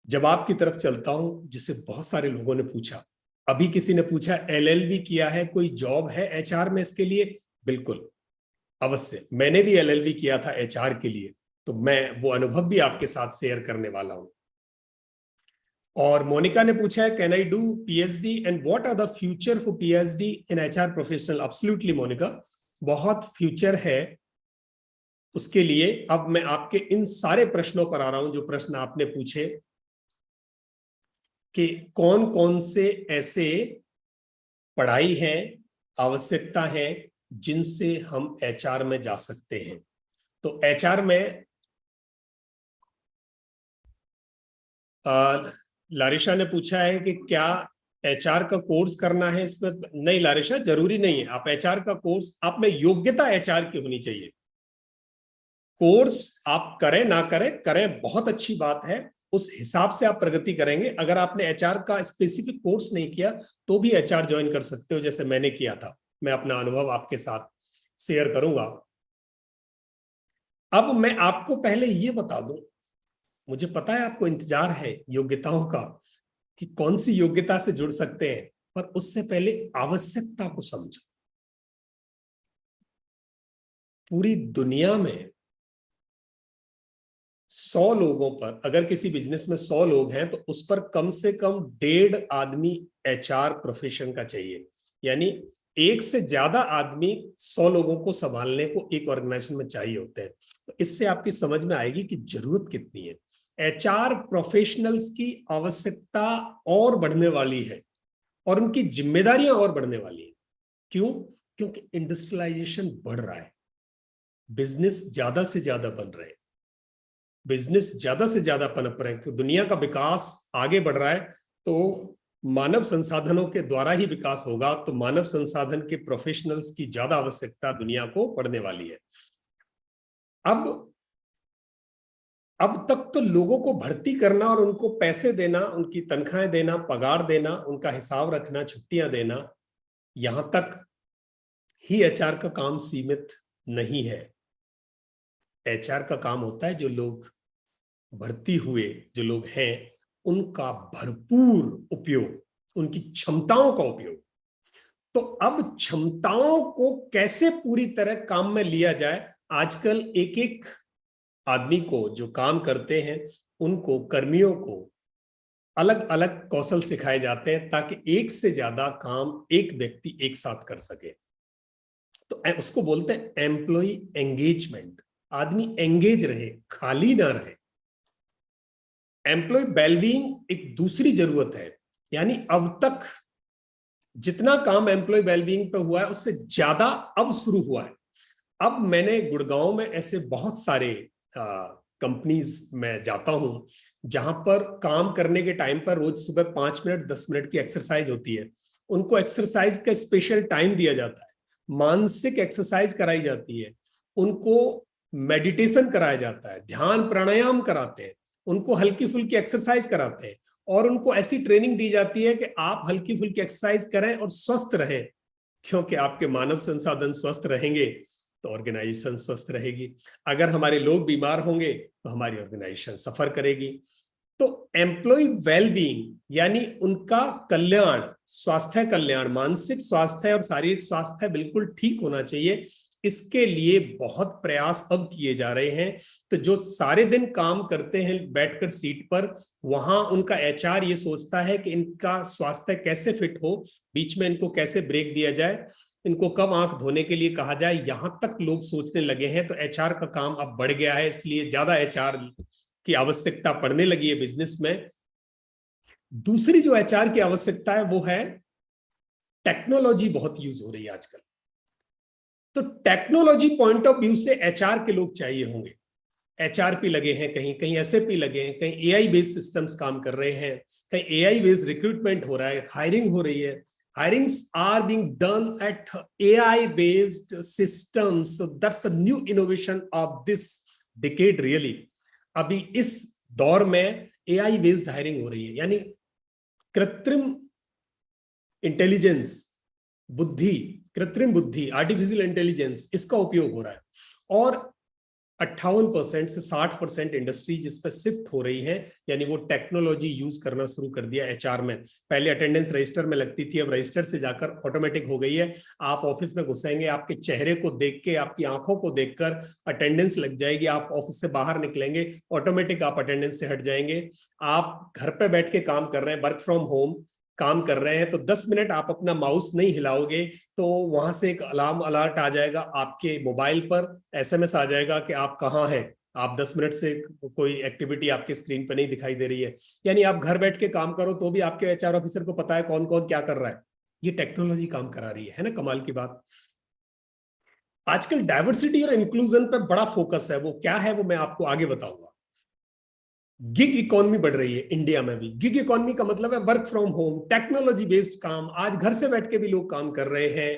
जवाब की तरफ चलता हूं जिसे बहुत सारे लोगों ने पूछा। अभी किसी ने पूछा एलएलबी किया है, कोई जॉब है एचआर में इसके लिए? बिल्कुल, अवश्य, मैंने भी एलएलबी किया था एचआर के लिए, तो मैं वो अनुभव भी आपके साथ शेयर करने वाला हूं। और मोनिका ने पूछा है can I do PhD and what are the future for PhD in HR professional? Absolutely Monika, बहुत फ्यूचर है उसके लिए। अब मैं आपके इन सारे प्रश्नों पर आ रहा हूं जो प्रश्न आपने पूछे कि कौन कौन से ऐसे पढ़ाई है, आवश्यकता है जिनसे हम एचआर में जा सकते हैं। तो एचआर में लारिशा ने पूछा है कि क्या एचआर का कोर्स करना है इसमें नहीं लारिशा, जरूरी नहीं है। आप एचआर का कोर्स, आप में योग्यता एचआर की होनी चाहिए। कोर्स आप करें ना करें, करें बहुत अच्छी बात है, उस हिसाब से आप प्रगति करेंगे। अगर आपने एचआर का स्पेसिफिक कोर्स नहीं किया तो भी एचआर ज्वाइन कर सकते हो, जैसे मैंने किया था। मैं अपना अनुभव आपके साथ शेयर करूंगा। अब मैं आपको पहले ये बता दूं, मुझे पता है आपको इंतजार है योग्यताओं का कि कौन सी योग्यता से जुड़ सकते हैं, पर उससे पहले आवश्यकता को समझो। पूरी दुनिया में 100 लोगों पर, अगर किसी बिजनेस में 100 लोग हैं तो उस पर कम से कम 1.5 आदमी एचआर प्रोफेशन का चाहिए। यानी एक से ज्यादा आदमी 100 लोगों को संभालने को एक ऑर्गेनाइजेशन में चाहिए होते हैं। तो इससे आपकी समझ में आएगी कि जरूरत कितनी है। एचआर प्रोफेशनल्स की आवश्यकता और बढ़ने वाली है और उनकी जिम्मेदारियां और बढ़ने वाली है। क्यों? क्योंकि इंडस्ट्रियलाइजेशन बढ़ रहा है, बिजनेस ज्यादा से ज्यादा बन रहे हैं, बिजनेस ज्यादा से ज्यादा पनप रहे हैं, दुनिया का विकास आगे बढ़ रहा है। तो मानव संसाधनों के द्वारा ही विकास होगा, तो मानव संसाधन के प्रोफेशनल्स की ज्यादा आवश्यकता दुनिया को पड़ने वाली है। अब तक तो लोगों को भर्ती करना और उनको पैसे देना, उनकी तनख्वाहें देना, पगार देना, उनका हिसाब रखना, छुट्टियां देना, यहां तक ही एचआर का काम सीमित नहीं है। एचआर का काम होता है जो लोग भर्ती हुए जो लोग हैं उनका भरपूर उपयोग, उनकी क्षमताओं का उपयोग। तो अब क्षमताओं को कैसे पूरी तरह काम में लिया जाए, आजकल एक एक आदमी को जो काम करते हैं उनको, कर्मियों को अलग अलग कौशल सिखाए जाते हैं ताकि एक से ज्यादा काम एक व्यक्ति एक साथ कर सके। तो उसको बोलते हैं एम्प्लॉय एंगेजमेंट। आदमी एंगेज रहे, खाली ना रहे। एम्प्लॉय वेलबीइंग एक दूसरी जरूरत है। यानी अब तक जितना काम एम्प्लॉय वेलबीइंग पे हुआ है उससे ज्यादा अब शुरू हुआ है। अब मैंने गुड़गांव में ऐसे बहुत सारे कंपनीज में जाता हूं जहां पर काम करने के टाइम पर रोज सुबह 5 मिनट 10 मिनट की एक्सरसाइज होती है। उनको एक्सरसाइज का स्पेशल टाइम दिया जाता है, मानसिक एक्सरसाइज कराई जाती है, उनको मेडिटेशन कराया जाता है, ध्यान प्राणायाम कराते हैं, उनको हल्की फुल्की एक्सरसाइज कराते हैं और उनको ऐसी ट्रेनिंग दी जाती है कि आप हल्की फुल्की एक्सरसाइज करें और स्वस्थ रहें। क्योंकि आपके मानव संसाधन स्वस्थ रहेंगे तो ऑर्गेनाइजेशन स्वस्थ रहेगी। अगर हमारे लोग बीमार होंगे तो हमारी ऑर्गेनाइजेशन सफर करेगी। तो एम्प्लॉय वेलबीइंग यानी उनका कल्याण, स्वास्थ्य कल्याण, मानसिक स्वास्थ्य और शारीरिक स्वास्थ्य बिल्कुल ठीक होना चाहिए। इसके लिए बहुत प्रयास अब किए जा रहे हैं। तो जो सारे दिन काम करते हैं बैठकर सीट पर, वहां उनका एचआर ये सोचता है कि इनका स्वास्थ्य कैसे फिट हो, बीच में इनको कैसे ब्रेक दिया जाए, इनको कब आंख धोने के लिए कहा जाए, यहां तक लोग सोचने लगे हैं। तो एचआर का काम अब बढ़ गया है, इसलिए ज्यादा एचआर की आवश्यकता पड़ने लगी है बिजनेस में। दूसरी जो एचआर की आवश्यकता है वो है टेक्नोलॉजी बहुत यूज हो रही है आजकल। तो टेक्नोलॉजी पॉइंट ऑफ व्यू से एचआर के लोग चाहिए होंगे। एचआरपी लगे हैं, कहीं कहीं एसएपी लगे हैं, कहीं एआई बेस्ड सिस्टम्स काम कर रहे हैं, कहीं एआई बेस्ड रिक्रूटमेंट हो रहा है, हायरिंग हो रही है। Hirings are being done at AI-based systems. So that's the new innovation of this decade, really. अभी इस दौर में AI-based hiring हो रही है, यानी कृत्रिम इंटेलिजेंस, बुद्धि, कृत्रिम बुद्धि, आर्टिफिशियल इंटेलिजेंस, इसका उपयोग हो रहा है। और 58% से 60% इंडस्ट्रीज इस पर शिफ्ट हो रही है, यानी वो टेक्नोलॉजी यूज करना शुरू कर दिया एचआर में। पहले अटेंडेंस रजिस्टर में लगती थी, अब रजिस्टर से जाकर ऑटोमेटिक हो गई है। आप ऑफिस में घुसेंगे, आपके चेहरे को देख के, आपकी आंखों को देखकर अटेंडेंस लग जाएगी। आप ऑफिस से बाहर निकलेंगे, ऑटोमेटिक आप अटेंडेंस से हट जाएंगे। आप घर पे बैठ के काम कर रहे हैं, वर्क फ्रॉम होम काम कर रहे हैं, तो 10 मिनट आप अपना माउस नहीं हिलाओगे तो वहां से एक अलार्म अलर्ट आ जाएगा, आपके मोबाइल पर एसएमएस आ जाएगा कि आप कहाँ हैं। आप 10 मिनट से कोई एक्टिविटी आपके स्क्रीन पर नहीं दिखाई दे रही है। यानी आप घर बैठ के काम करो तो भी आपके एचआर ऑफिसर को पता है कौन कौन क्या कर रहा है। ये टेक्नोलॉजी काम करा रही है ना, कमाल की बात। आजकल डाइवर्सिटी और इंक्लूजन पर बड़ा फोकस है। वो क्या है वो मैं आपको आगे बताऊंगा। गिग इकोनॉमी बढ़ रही है इंडिया में भी। गिग इकोनॉमी का मतलब है work from home, technology based काम। आज घर से बैठ के भी लोग काम कर रहे हैं।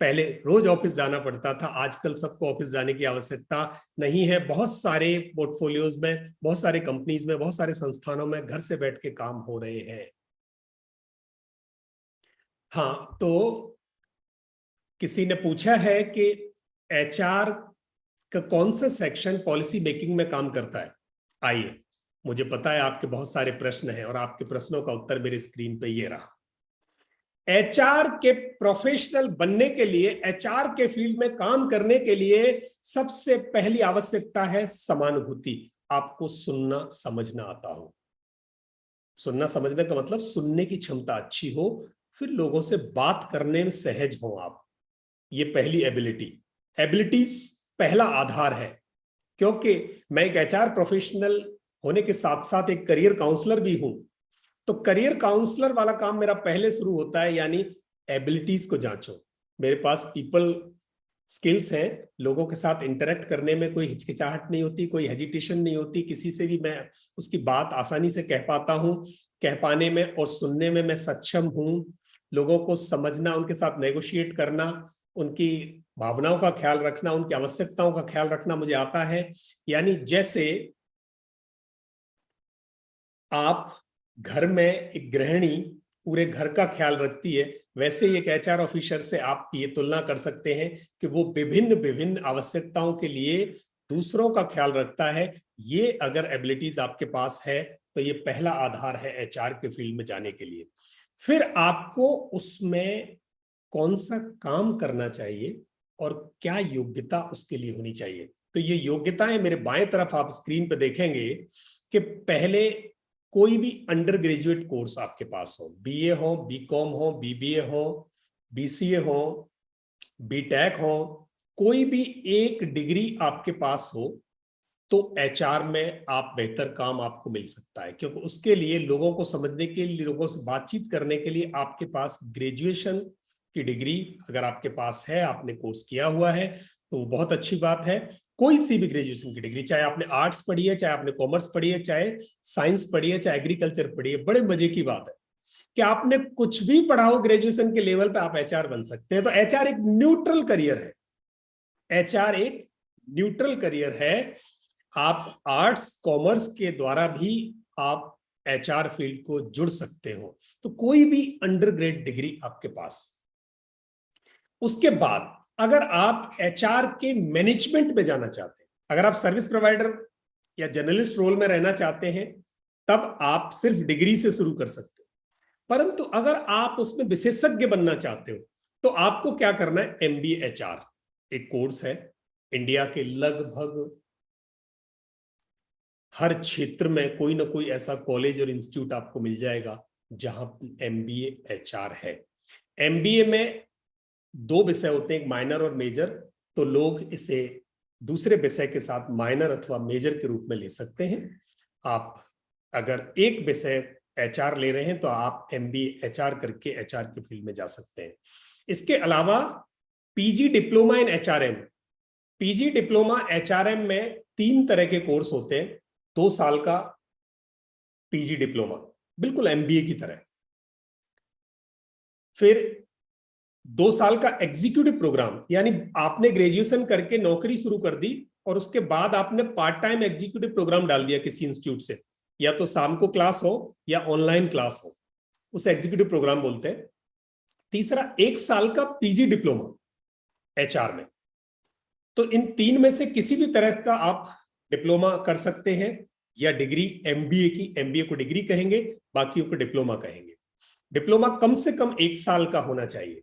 पहले रोज ऑफिस जाना पड़ता था, आजकल सबको ऑफिस जाने की आवश्यकता नहीं है। बहुत सारे पोर्टफोलियोज में, बहुत सारे कंपनीज में, बहुत सारे संस्थानों में घर से बैठ के काम हो रहे हैं। हाँ, तो किसी ने पूछा है कि एचआर का कौन सा सेक्शन पॉलिसी मेकिंग में काम करता है। आइए, मुझे पता है आपके बहुत सारे प्रश्न हैं और आपके प्रश्नों का उत्तर मेरे स्क्रीन पे ये रहा। एचआर के प्रोफेशनल बनने के लिए, एचआर के फील्ड में काम करने के लिए सबसे पहली आवश्यकता है समानुभूति। आपको सुनना समझना आता हो। सुनना समझने का मतलब सुनने की क्षमता अच्छी हो, फिर लोगों से बात करने में सहज हो आप। ये पहली एबिलिटीज पहला आधार है। क्योंकि मैं एक एचआर प्रोफेशनल होने के साथ साथ एक करियर काउंसलर भी हूं, तो करियर काउंसलर वाला काम मेरा पहले शुरू होता है, यानी एबिलिटीज को जांचो। मेरे पास पीपल स्किल्स हैं, लोगों के साथ इंटरेक्ट करने में कोई हिचकिचाहट नहीं होती, कोई हेजिटेशन नहीं होती, किसी से भी मैं उसकी बात आसानी से कह पाता हूं। कह पाने में और सुनने में मैं सक्षम हूं। लोगों को समझना, उनके साथ नेगोशिएट करना, उनकी भावनाओं का ख्याल रखना, उनकी आवश्यकताओं का ख्याल रखना मुझे आता है। यानी जैसे आप घर में एक गृहिणी पूरे घर का ख्याल रखती है, वैसे ही एक एचआर ऑफिसर से आप ये तुलना कर सकते हैं कि वो विभिन्न विभिन्न आवश्यकताओं के लिए दूसरों का ख्याल रखता है। ये अगर एबिलिटीज आपके पास है तो ये पहला आधार है एचआर के फील्ड में जाने के लिए। फिर आपको उसमें कौन सा काम करना चाहिए और क्या योग्यता उसके लिए होनी चाहिए। तो ये योग्यताएं मेरे बाएं तरफ आप स्क्रीन पे देखेंगे कि पहले कोई भी अंडर ग्रेजुएट कोर्स आपके पास हो, बीए हो, बीकॉम हो, बीबीए हो, बीसीए हो, बीटेक हो, कोई भी एक डिग्री आपके पास हो, तो एचआर में आप बेहतर काम आपको मिल सकता है। क्योंकि उसके लिए लोगों को समझने के लिए, लोगों से बातचीत करने के लिए आपके पास ग्रेजुएशन की डिग्री अगर आपके पास है, आपने कोर्स किया हुआ है, तो बहुत अच्छी बात है। कोई सी भी ग्रेजुएशन की डिग्री, चाहे आपने आर्ट्स पढ़ी है, चाहे आपने कॉमर्स पढ़ी है, चाहे साइंस पढ़ी है, चाहे एग्रीकल्चर पढ़ी है, बड़े मजे की बात है कि आपने कुछ भी पढ़ा हो ग्रेजुएशन के लेवल पे आप एचआर बन सकते हैं। तो एचआर एक न्यूट्रल करियर है। एचआर एक न्यूट्रल करियर है। आप आर्ट्स कॉमर्स के द्वारा भी आप एचआर फील्ड को जुड़ सकते हो, तो कोई भी अंडर ग्रेड डिग्री आपके पास। उसके बाद अगर आप एचआर के मैनेजमेंट में जाना चाहते हैं, अगर आप सर्विस प्रोवाइडर या जर्नलिस्ट रोल में रहना चाहते हैं, तब आप सिर्फ डिग्री से शुरू कर सकते हो। परंतु अगर आप उसमें विशेषज्ञ बनना चाहते हो, तो आपको क्या करना है, एमबीए एचआर एक कोर्स है। इंडिया के लगभग हर क्षेत्र में कोई ना कोई ऐसा कॉलेज और इंस्टीट्यूट आपको मिल जाएगा जहां एमबीए एचआर है। एमबीए में 2 विषय होते हैं, एक माइनर और मेजर। तो लोग इसे दूसरे विषय के साथ माइनर अथवा मेजर के रूप में ले सकते हैं। आप अगर एक विषय एचआर ले रहे हैं तो आप एमबीए एचआर करके एचआर के फील्ड में जा सकते हैं। इसके अलावा PG diploma in HRM, PG diploma HRM में 3 तरह के कोर्स होते हैं। 2 साल का पीजी डिप्लोमा, बिल्कुल एमबीए की तरह। फिर 2 साल का एग्जीक्यूटिव प्रोग्राम, यानी आपने ग्रेजुएशन करके नौकरी शुरू कर दी और उसके बाद आपने पार्ट टाइम एग्जीक्यूटिव प्रोग्राम डाल दिया किसी इंस्टीट्यूट से, या तो शाम को क्लास हो या ऑनलाइन क्लास हो, उसे एग्जीक्यूटिव प्रोग्राम बोलते हैं। तीसरा 1 साल का पीजी डिप्लोमा एचआर में। तो इन 3 में से किसी भी तरह का आप डिप्लोमा कर सकते हैं या डिग्री एमबीए की, एमबीए को डिग्री कहेंगे, बाकियों को डिप्लोमा कहेंगे। डिप्लोमा कम से कम 1 साल का होना चाहिए,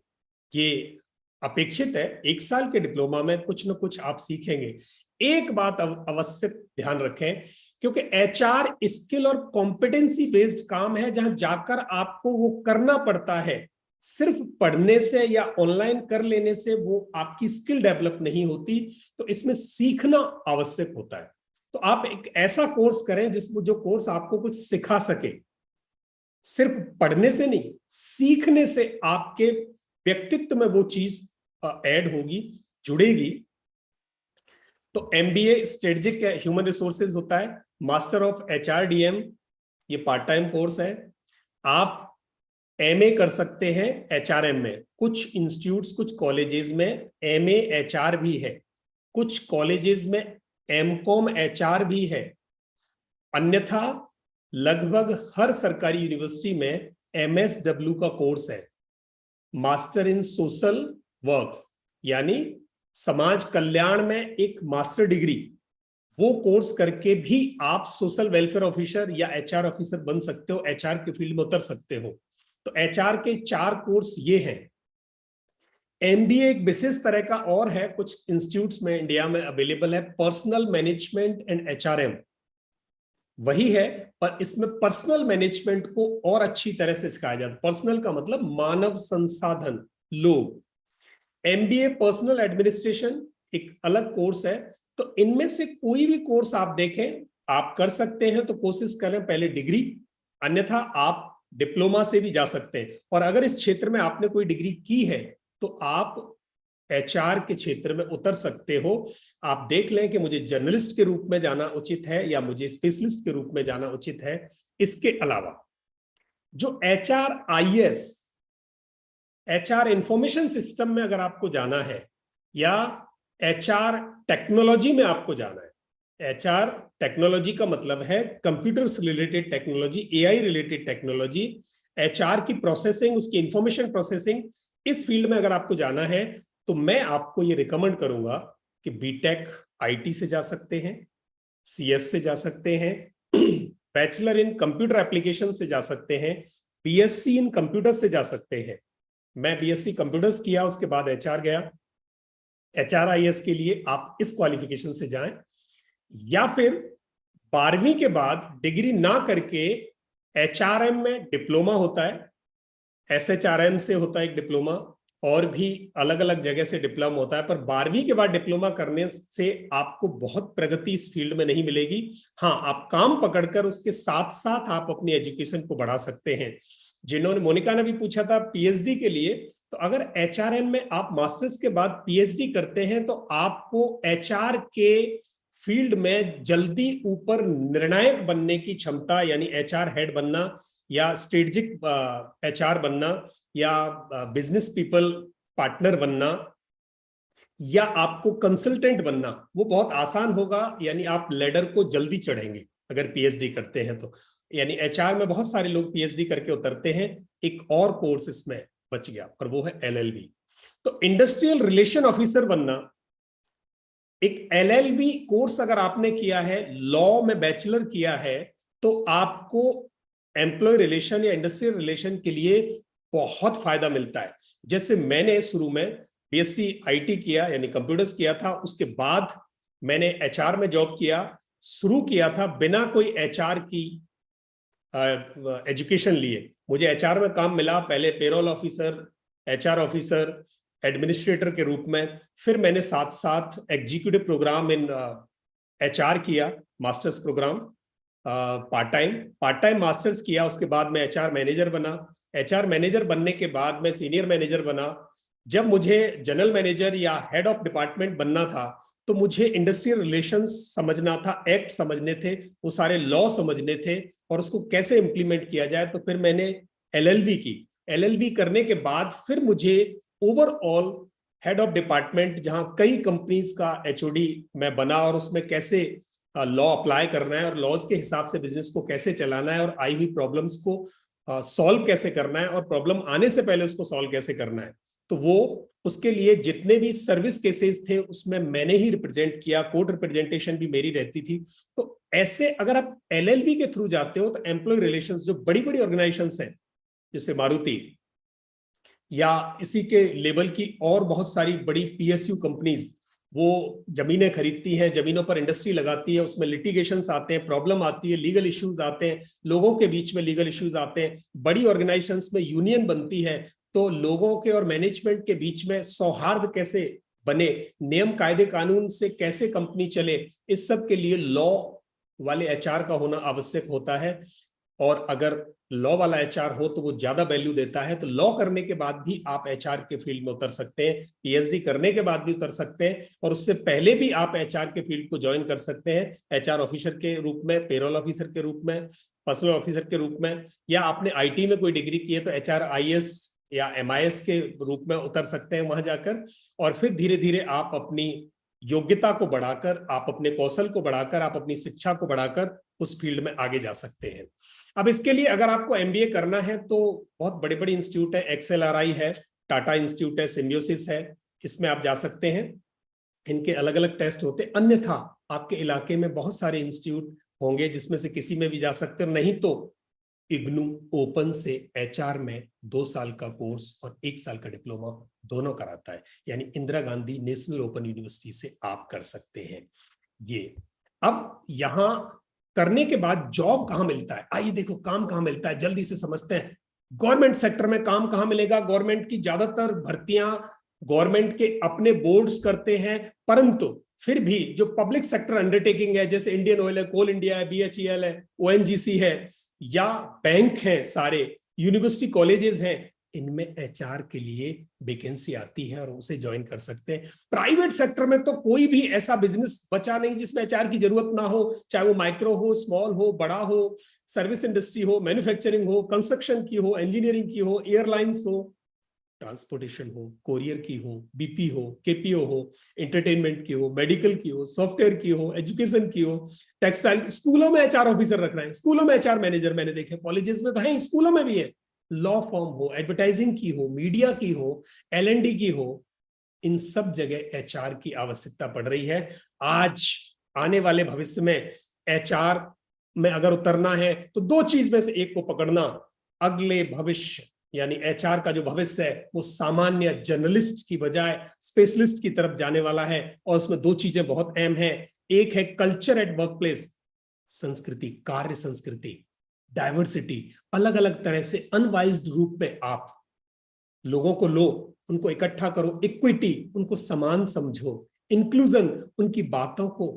ये अपेक्षित है। 1 साल के डिप्लोमा में कुछ ना कुछ आप सीखेंगे। एक बात अवश्य ध्यान रखें, क्योंकि एचआर स्किल और कॉम्पिटेंसी बेस्ड काम है, जहां जाकर आपको वो करना पड़ता है। सिर्फ पढ़ने से या ऑनलाइन कर लेने से वो आपकी स्किल डेवलप नहीं होती, तो इसमें सीखना आवश्यक होता है। तो आप एक ऐसा कोर्स करें जिसमें जो कोर्स आपको कुछ सिखा सके। सिर्फ पढ़ने से नहीं, सीखने से आपके व्यक्तित्व में वो चीज ऐड होगी, जुड़ेगी। तो एमबीए स्ट्रेटेजिक ह्यूमन रिसोर्सेज होता है, मास्टर ऑफ HRDM, ये पार्ट टाइम कोर्स है। आप MA कर सकते हैं HRM में। कुछ इंस्टीट्यूट्स, कुछ कॉलेजेस में MA HR भी है, कुछ कॉलेजेस में MCOM HR भी है। अन्यथा लगभग हर सरकारी यूनिवर्सिटी में MSW का कोर्स है, मास्टर इन सोशल वर्क, यानी समाज कल्याण में एक मास्टर डिग्री। वो कोर्स करके भी आप सोशल वेलफेयर ऑफिसर या HR ऑफिसर बन सकते हो, HR के फील्ड में उतर सकते हो। तो HR के 4 कोर्स ये हैं। MBA एक विशेष तरह का और है, कुछ इंस्टीट्यूट्स में इंडिया में अवेलेबल है, पर्सनल मैनेजमेंट एंड HRM वही है, पर इसमें पर्सनल मैनेजमेंट को और अच्छी तरह से सिखाया जाता है। पर्सनल का मतलब मानव संसाधन, लोग। MBA पर्सनल एडमिनिस्ट्रेशन एक अलग कोर्स है। तो इनमें से कोई भी कोर्स आप देखें, आप कर सकते हैं तो कोशिश करें पहले डिग्री, अन्यथा आप डिप्लोमा से भी जा सकते हैं। और अगर इस क्षेत्र में आपने कोई डिग्री की है तो आप HR के क्षेत्र में उतर सकते हो। आप देख लें कि मुझे जर्नलिस्ट के रूप में जाना उचित है या मुझे स्पेशलिस्ट के रूप में जाना उचित है। इसके अलावा जो HRIS, HR इंफॉर्मेशन सिस्टम में अगर आपको जाना है या HR टेक्नोलॉजी में आपको जाना है, HR टेक्नोलॉजी का मतलब है कंप्यूटर से related technology, AI related technology, HR की प्रोसेसिंग, उसकी इंफॉर्मेशन प्रोसेसिंग, इस फील्ड में अगर आपको जाना है तो मैं आपको ये रिकमेंड करूंगा कि BTech IT से जा सकते हैं, CS से जा सकते हैं, बैचलर इन कंप्यूटर एप्लीकेशन से जा सकते हैं, BSc इन कंप्यूटर से जा सकते हैं। मैं BSc कंप्यूटर्स किया, उसके बाद HR गया। HRIS के लिए आप इस क्वालिफिकेशन से जाएं, या फिर 12वीं के बाद डिग्री ना करके HRM में डिप्लोमा होता है, SHRM से होता है एक डिप्लोमा, और भी अलग अलग जगह से डिप्लोमा होता है। पर 12वीं के बाद डिप्लोमा करने से आपको बहुत प्रगति इस फील्ड में नहीं मिलेगी। हाँ, आप काम पकड़कर उसके साथ साथ आप अपनी एजुकेशन को बढ़ा सकते हैं। जिन्होंने, मोनिका ने भी पूछा था PhD के लिए, तो अगर HRM में आप मास्टर्स के बाद PhD करते हैं तो आपको HR के फील्ड में जल्दी ऊपर निर्णायक बनने की क्षमता, यानी HR हेड बनना या स्ट्रेटेजिक HR बनना या बिजनेस पीपल पार्टनर बनना या आपको कंसल्टेंट बनना, वो बहुत आसान होगा। यानी आप लेडर को जल्दी चढ़ेंगे अगर PhD करते हैं तो। यानी HR में बहुत सारे लोग PhD करके उतरते हैं। एक और कोर्स इसमें बच गया और वो है LLB। तो इंडस्ट्रियल रिलेशन ऑफिसर बनना, एक LLB कोर्स अगर आपने किया है, लॉ में बैचलर किया है, तो आपको एम्प्लॉय रिलेशन या इंडस्ट्रियल रिलेशन के लिए बहुत फायदा मिलता है। जैसे मैंने शुरू में BSc IT किया, यानी कंप्यूटर्स किया था, उसके बाद मैंने HR में जॉब किया, शुरू किया था बिना कोई HR की एजुकेशन लिए। मुझे HR में काम मिला, पहले payroll officer, HR officer, administrator के रूप में। फिर मैंने साथ साथ एग्जीक्यूटिव प्रोग्राम इन HR किया, masters programme part time masters किया। उसके बाद मैं HR मैनेजर बना। HR मैनेजर बनने के बाद मैं सीनियर मैनेजर बना। जब मुझे जनरल मैनेजर या हेड ऑफ डिपार्टमेंट बनना था तो मुझे इंडस्ट्रियल रिलेशंस समझना था, एक्ट समझने थे, वो सारे लॉ समझने थे और उसको कैसे इंप्लीमेंट किया जाए। तो फिर मैंने LLB की। LLB करने के बाद फिर मुझे ओवरऑल हेड ऑफ डिपार्टमेंट, जहां कई कंपनीज का HOD मैं बना, और उसमें कैसे लॉ अप्लाई करना है और लॉज के हिसाब से बिजनेस को कैसे चलाना है और आई हुई प्रॉब्लम्स को सॉल्व कैसे करना है और प्रॉब्लम आने से पहले उसको सॉल्व कैसे करना है। तो वो उसके लिए जितने भी सर्विस केसेस थे उसमें मैंने ही रिप्रेजेंट किया, कोर्ट रिप्रेजेंटेशन भी मेरी रहती थी। तो ऐसे अगर आप LLB के थ्रू जाते हो तो एम्प्लॉय रिलेशंस, जो बड़ी बड़ी ऑर्गेनाइजेशंस हैं जैसे मारुति या इसी के लेवल की और बहुत सारी बड़ी PSU कंपनीज, वो जमीनें खरीदती हैं, जमीनों पर इंडस्ट्री लगाती है, उसमें लिटिगेशंस आते हैं, प्रॉब्लम आती है, लीगल इश्यूज आते हैं, लोगों के बीच में लीगल इश्यूज आते हैं। बड़ी ऑर्गेनाइजेशंस में यूनियन बनती है, तो लोगों के और मैनेजमेंट के बीच में सौहार्द कैसे बने, नियम कायदे कानून से कैसे कंपनी चले, इस सब के लिए लॉ वाले HR का होना आवश्यक होता है। और अगर लॉ वाला एचआर हो तो वो ज्यादा वैल्यू देता है। तो लॉ करने के बाद भी आप एचआर के फील्ड में उतर सकते हैं, पीएचडी करने के बाद भी उतर सकते हैं, और उससे पहले भी आप एचआर के फील्ड को ज्वाइन कर सकते हैं, एचआर ऑफिसर के रूप में, पेरोल ऑफिसर के रूप में, पर्सनल ऑफिसर के रूप में, या आपने आईटी में कोई डिग्री की है तो एचआर आईएएस या एमआईएस के रूप में उतर सकते हैं वहां जाकर। और फिर धीरे धीरे आप अपनी योग्यता को बढ़ाकर, आप अपने कौशल को बढ़ाकर, आप अपनी शिक्षा को बढ़ाकर उस फील्ड में आगे जा सकते हैं। अब इसके लिए अगर आपको एमबीए करना है तो बहुत बड़े बड़े इंस्टीट्यूट है, एक्सएलआरआई है, टाटा इंस्टीट्यूट है, सिम्बियोसिस है, इसमें आप जा सकते हैं। इनके अलग अलग टेस्ट होते। अन्यथा आपके इलाके में बहुत सारे इंस्टीट्यूट होंगे जिसमें से किसी में भी जा सकते हैं। नहीं तो इग्नू ओपन से एचआर में 2 साल का कोर्स और 1 साल का डिप्लोमा दोनों कराता है, यानी Indira Gandhi national open university से आप कर सकते हैं ये। अब यहां करने के बाद जॉब कहां मिलता है, आइए देखो काम कहां मिलता है, जल्दी से समझते हैं। गवर्नमेंट सेक्टर में काम कहां मिलेगा? गवर्नमेंट की ज्यादातर भर्तियां गवर्नमेंट के अपने बोर्ड्स करते हैं, परंतु फिर भी जो पब्लिक सेक्टर अंडरटेकिंग है, जैसे इंडियन ऑयल है, कोल इंडिया है, बीएचईएल है, ओएनजीसी है, या बैंक है, सारे यूनिवर्सिटी कॉलेजेस हैं, इनमें एचआर के लिए वैकेंसी आती है और उसे ज्वाइन कर सकते हैं। प्राइवेट सेक्टर में तो कोई भी ऐसा बिजनेस बचा नहीं जिसमें एचआर की जरूरत ना हो, चाहे वो माइक्रो हो, स्मॉल हो, बड़ा हो, सर्विस इंडस्ट्री हो, मैन्युफैक्चरिंग हो, कंस्ट्रक्शन की हो, इंजीनियरिंग की हो, एयरलाइंस हो, ट्रांसपोर्टेशन हो, कोरियर की हो, बीपी हो, केपीओ हो, एंटरटेनमेंट की हो, मेडिकल की हो, सॉफ्टवेयर की हो, एजुकेशन की हो, टेक्सटाइल। स्कूलों में एचआर ऑफिसर रख रहे हैं, स्कूलों में एचआर मैनेजर मैंने देखे, कॉलेजेस में तो है, स्कूलों में भी है। लॉ फॉर्म हो, एडवर्टाइजिंग की हो, मीडिया की हो, एलएनडी की हो, इन सब जगह एचआर की आवश्यकता पड़ रही है। आज आने वाले भविष्य में एचआर में अगर उतरना है तो 2 चीज में से एक को पकड़ना। अगले भविष्य यानी एचआर का जो भविष्य है वो सामान्य जर्नलिस्ट की बजाय स्पेशलिस्ट की तरफ जाने वाला है, और उसमें 2 चीजें बहुत अहम है। एक है कल्चर एट वर्क प्लेस, संस्कृति, कार्य संस्कृति, डाइवर्सिटी, अलग अलग तरह से अनवाइज्ड रूप में आप लोगों को लो, उनको इकट्ठा करो, इक्विटी, उनको समान समझो, इंक्लूजन, उनकी बातों को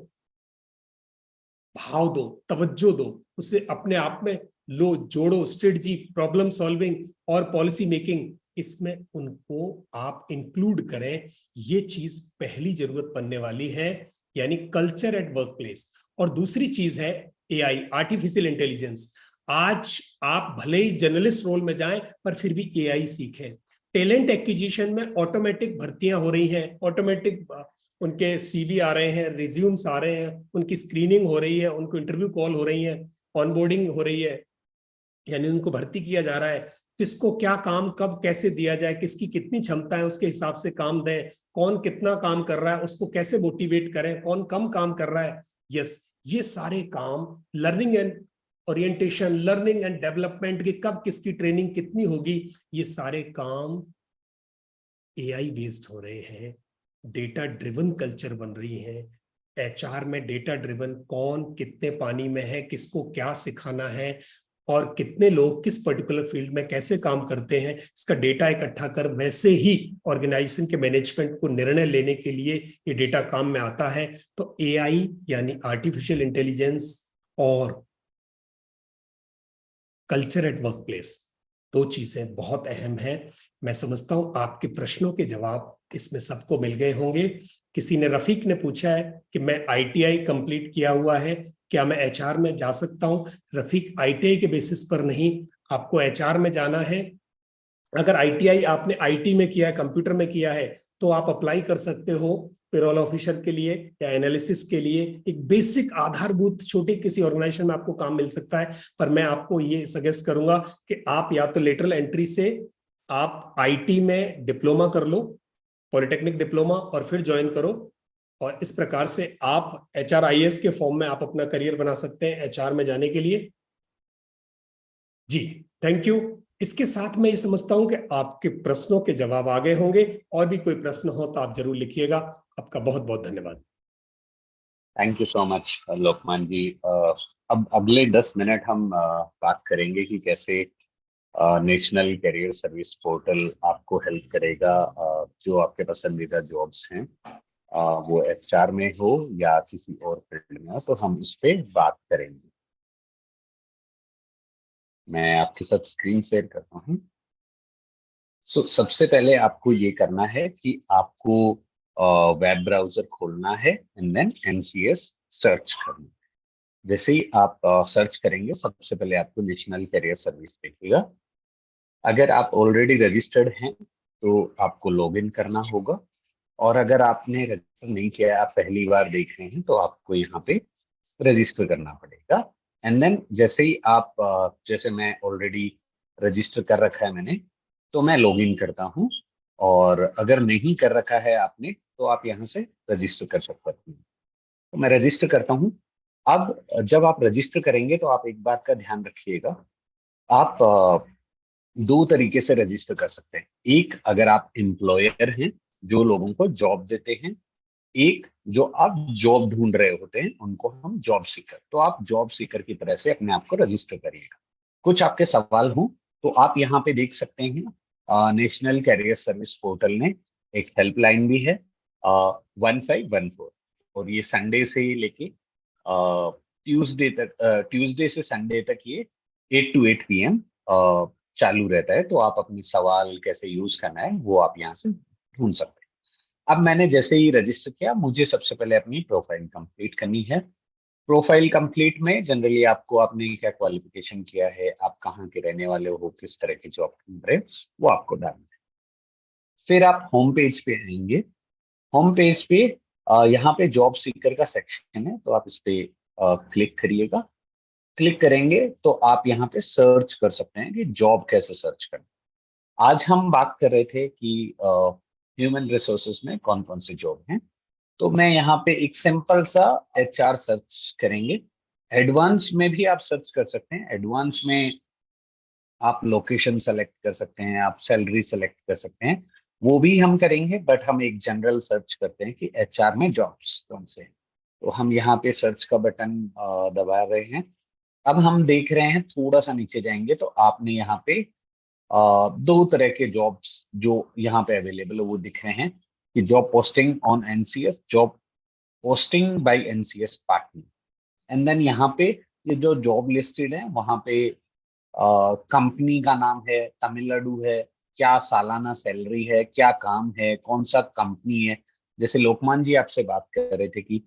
भाव दो, तवज्जो दो, उसे अपने आप में लो, जोड़ो, स्ट्रेटजी, प्रॉब्लम सॉल्विंग और पॉलिसी मेकिंग, इसमें उनको आप इंक्लूड करें। ये चीज पहली जरूरत बनने वाली है, यानी कल्चर एट वर्क प्लेस। और दूसरी चीज है एआई, आर्टिफिशियल इंटेलिजेंस। आज आप भले ही जर्नलिस्ट रोल में जाएं पर फिर भी एआई सीखें। टैलेंट एक्विजिशन में ऑटोमेटिक भर्तियां हो रही हैं, ऑटोमेटिक उनके सीवी आ रहे हैं, रिज्यूम्स आ रहे हैं, उनकी स्क्रीनिंग हो रही है, उनको इंटरव्यू कॉल हो रही है, ऑनबोर्डिंग हो रही है, यानी उनको भर्ती किया जा रहा है। किसको क्या काम कब कैसे दिया जाए, किसकी कितनी क्षमता है, उसके हिसाब से काम दें, कौन कितना काम कर रहा है उसको कैसे मोटिवेट करें, कौन कम काम कर रहा है। यस, ये सारे काम, learning and orientation, learning and development की कब किसकी ट्रेनिंग कितनी होगी, ये सारे काम एआई बेस्ड हो रहे हैं। डेटा ड्रिवन कल्चर बन रही है। एचआर में डेटा ड्रिवन, कौन कितने पानी में है, किसको क्या सिखाना है, और कितने लोग किस पर्टिकुलर फील्ड में कैसे काम करते हैं, इसका डेटा इकट्ठा कर वैसे ही ऑर्गेनाइजेशन के मैनेजमेंट को निर्णय लेने के लिए ये डेटा काम में आता है। तो एआई यानी आर्टिफिशियल इंटेलिजेंस और कल्चर एट वर्क प्लेस, 2 चीजें बहुत अहम हैं। मैं समझता हूं आपके प्रश्नों के जवाब इसमें सबको मिल गए होंगे। किसी ने, रफीक ने पूछा है कि मैं आईटीआई कंप्लीट किया हुआ है, क्या मैं एचआर में जा सकता हूं? रफीक, आईटीआई के बेसिस पर नहीं, आपको एचआर में जाना है। अगर आईटीआई आपने आईटी में किया है, कंप्यूटर में किया है, तो आप अप्लाई कर सकते हो पेरोल ऑफिसर के लिए या एनालिसिस के लिए। एक बेसिक आधारभूत छोटी किसी ऑर्गेनाइजेशन में आपको काम मिल सकता है, पर मैं आपको ये सजेस्ट करूंगा कि आप या तो लेटरल एंट्री से आप आईटी में डिप्लोमा कर लो, पॉलिटेक्निक डिप्लोमा, और फिर ज्वाइन करो, और इस प्रकार से आप एचआरआईएस के फॉर्म में आप अपना करियर बना सकते हैं एचआर में जाने के लिए। जी, थैंक यू। इसके साथ मैं ये समझता हूं कि आपके प्रश्नों के जवाब आ गए होंगे। और भी कोई प्रश्न हो तो आप जरूर लिखिएगा। आपका बहुत बहुत धन्यवाद। Thank you so much Lokman ji. अब अगले 10 मिनट हम बात करेंगे कि कैसे नेशनल करियर सर्विस पोर्टल आपको हेल्प करेगा, जो आपके पसंदीदा जॉब्स हैं, वो एचआर में हो या किसी और फील्ड में हो, तो हम इस पे बात करेंगे। मैं आपके साथ स्क्रीन शेयर करता हूँ। सबसे पहले आपको ये करना है कि आपको वेब ब्राउजर खोलना है एंड देन एनसीएस सर्च करना है। जैसे ही आप सर्च करेंगे, सबसे पहले आपको नेशनल कैरियर सर्विस दिखेगा। अगर आप ऑलरेडी रजिस्टर्ड हैं तो आपको लॉगिन करना होगा, और अगर आपने रजिस्टर नहीं किया है, आप पहली बार देख रहे हैं, तो आपको यहाँ पे रजिस्टर करना पड़ेगा। एंड देन जैसे ही आप जैसे मैं ऑलरेडी रजिस्टर कर रखा है मैंने, तो मैं लॉगिन करता हूँ। और अगर नहीं कर रखा है आपने, तो आप यहाँ से रजिस्टर कर सकते हैं। तो मैं रजिस्टर करता हूँ। अब जब आप रजिस्टर करेंगे तो आप एक बात का ध्यान रखिएगा, आप दो तरीके से रजिस्टर कर सकते हैं। एक, अगर आप एम्प्लॉयर हैं जो लोगों को जॉब देते हैं। एक, जो आप जॉब ढूंढ रहे होते हैं, उनको हम जॉब सीकर। तो आप जॉब सीकर की तरह से अपने आप को रजिस्टर करिएगा। कुछ आपके सवाल हो तो आप यहाँ पे देख सकते हैं, नेशनल कैरियर सर्विस पोर्टल ने एक हेल्पलाइन भी है, 1514। और ये संडे से लेके ट्यूसडे तक, ट्यूसडे से संडे तक ये 8 to 8 PM चालू रहता है। तो आप अपने सवाल कैसे यूज करना है वो आप यहाँ से ढूंढ सकते हैं। अब मैंने जैसे ही रजिस्टर किया, मुझे सबसे पहले अपनी प्रोफाइल कंप्लीट करनी है। प्रोफाइल कंप्लीट में जनरली आपको आपने क्या क्वालिफिकेशन किया है, आप कहाँ के रहने वाले हो, किस तरह की जॉब ढूंढ रहे हो, वो आपको डालना है। फिर आप होम पेज पे आएंगे। होम पेज पे यहाँ पे जॉब सीकर का सेक्शन है, तो आप इस पे क्लिक करिएगा। क्लिक करेंगे तो आप यहाँ पे सर्च कर सकते हैं कि जॉब कैसे सर्च करना। आज हम बात कर रहे थे कि ह्यूमन रिसोर्सेज में कौन कौन से जॉब हैं। तो मैं यहाँ पे एक सिंपल सा HR सर्च करेंगे। एडवांस में भी आप सर्च कर सकते हैं। एडवांस में आप लोकेशन सेलेक्ट कर सकते हैं, आप सैलरी सेलेक्ट कर सकते हैं, वो भी हम करेंगे। बट हम एक जनरल सर्च करते हैं कि HR में जॉब्स कौन से हैं। तो हम यहाँ पे सर्च का बटन दबा रहे हैं। अब हम देख रहे हैं, थोड़ा सा नीचे जाएंगे तो आपने यहाँ पे दो तरह के जॉब्स जो यहाँ पे अवेलेबल है वो दिख रहे हैं, कि job posting on NCS, job posting by NCS partner. And then यहाँ पे ये जो जॉब लिस्टेड है, वहाँ पे कंपनी का नाम है, तमिलनाडु है, क्या सालाना सैलरी है, क्या काम है, कौन सा कंपनी है। जैसे लोकमान जी आपसे बात कर रहे थे कि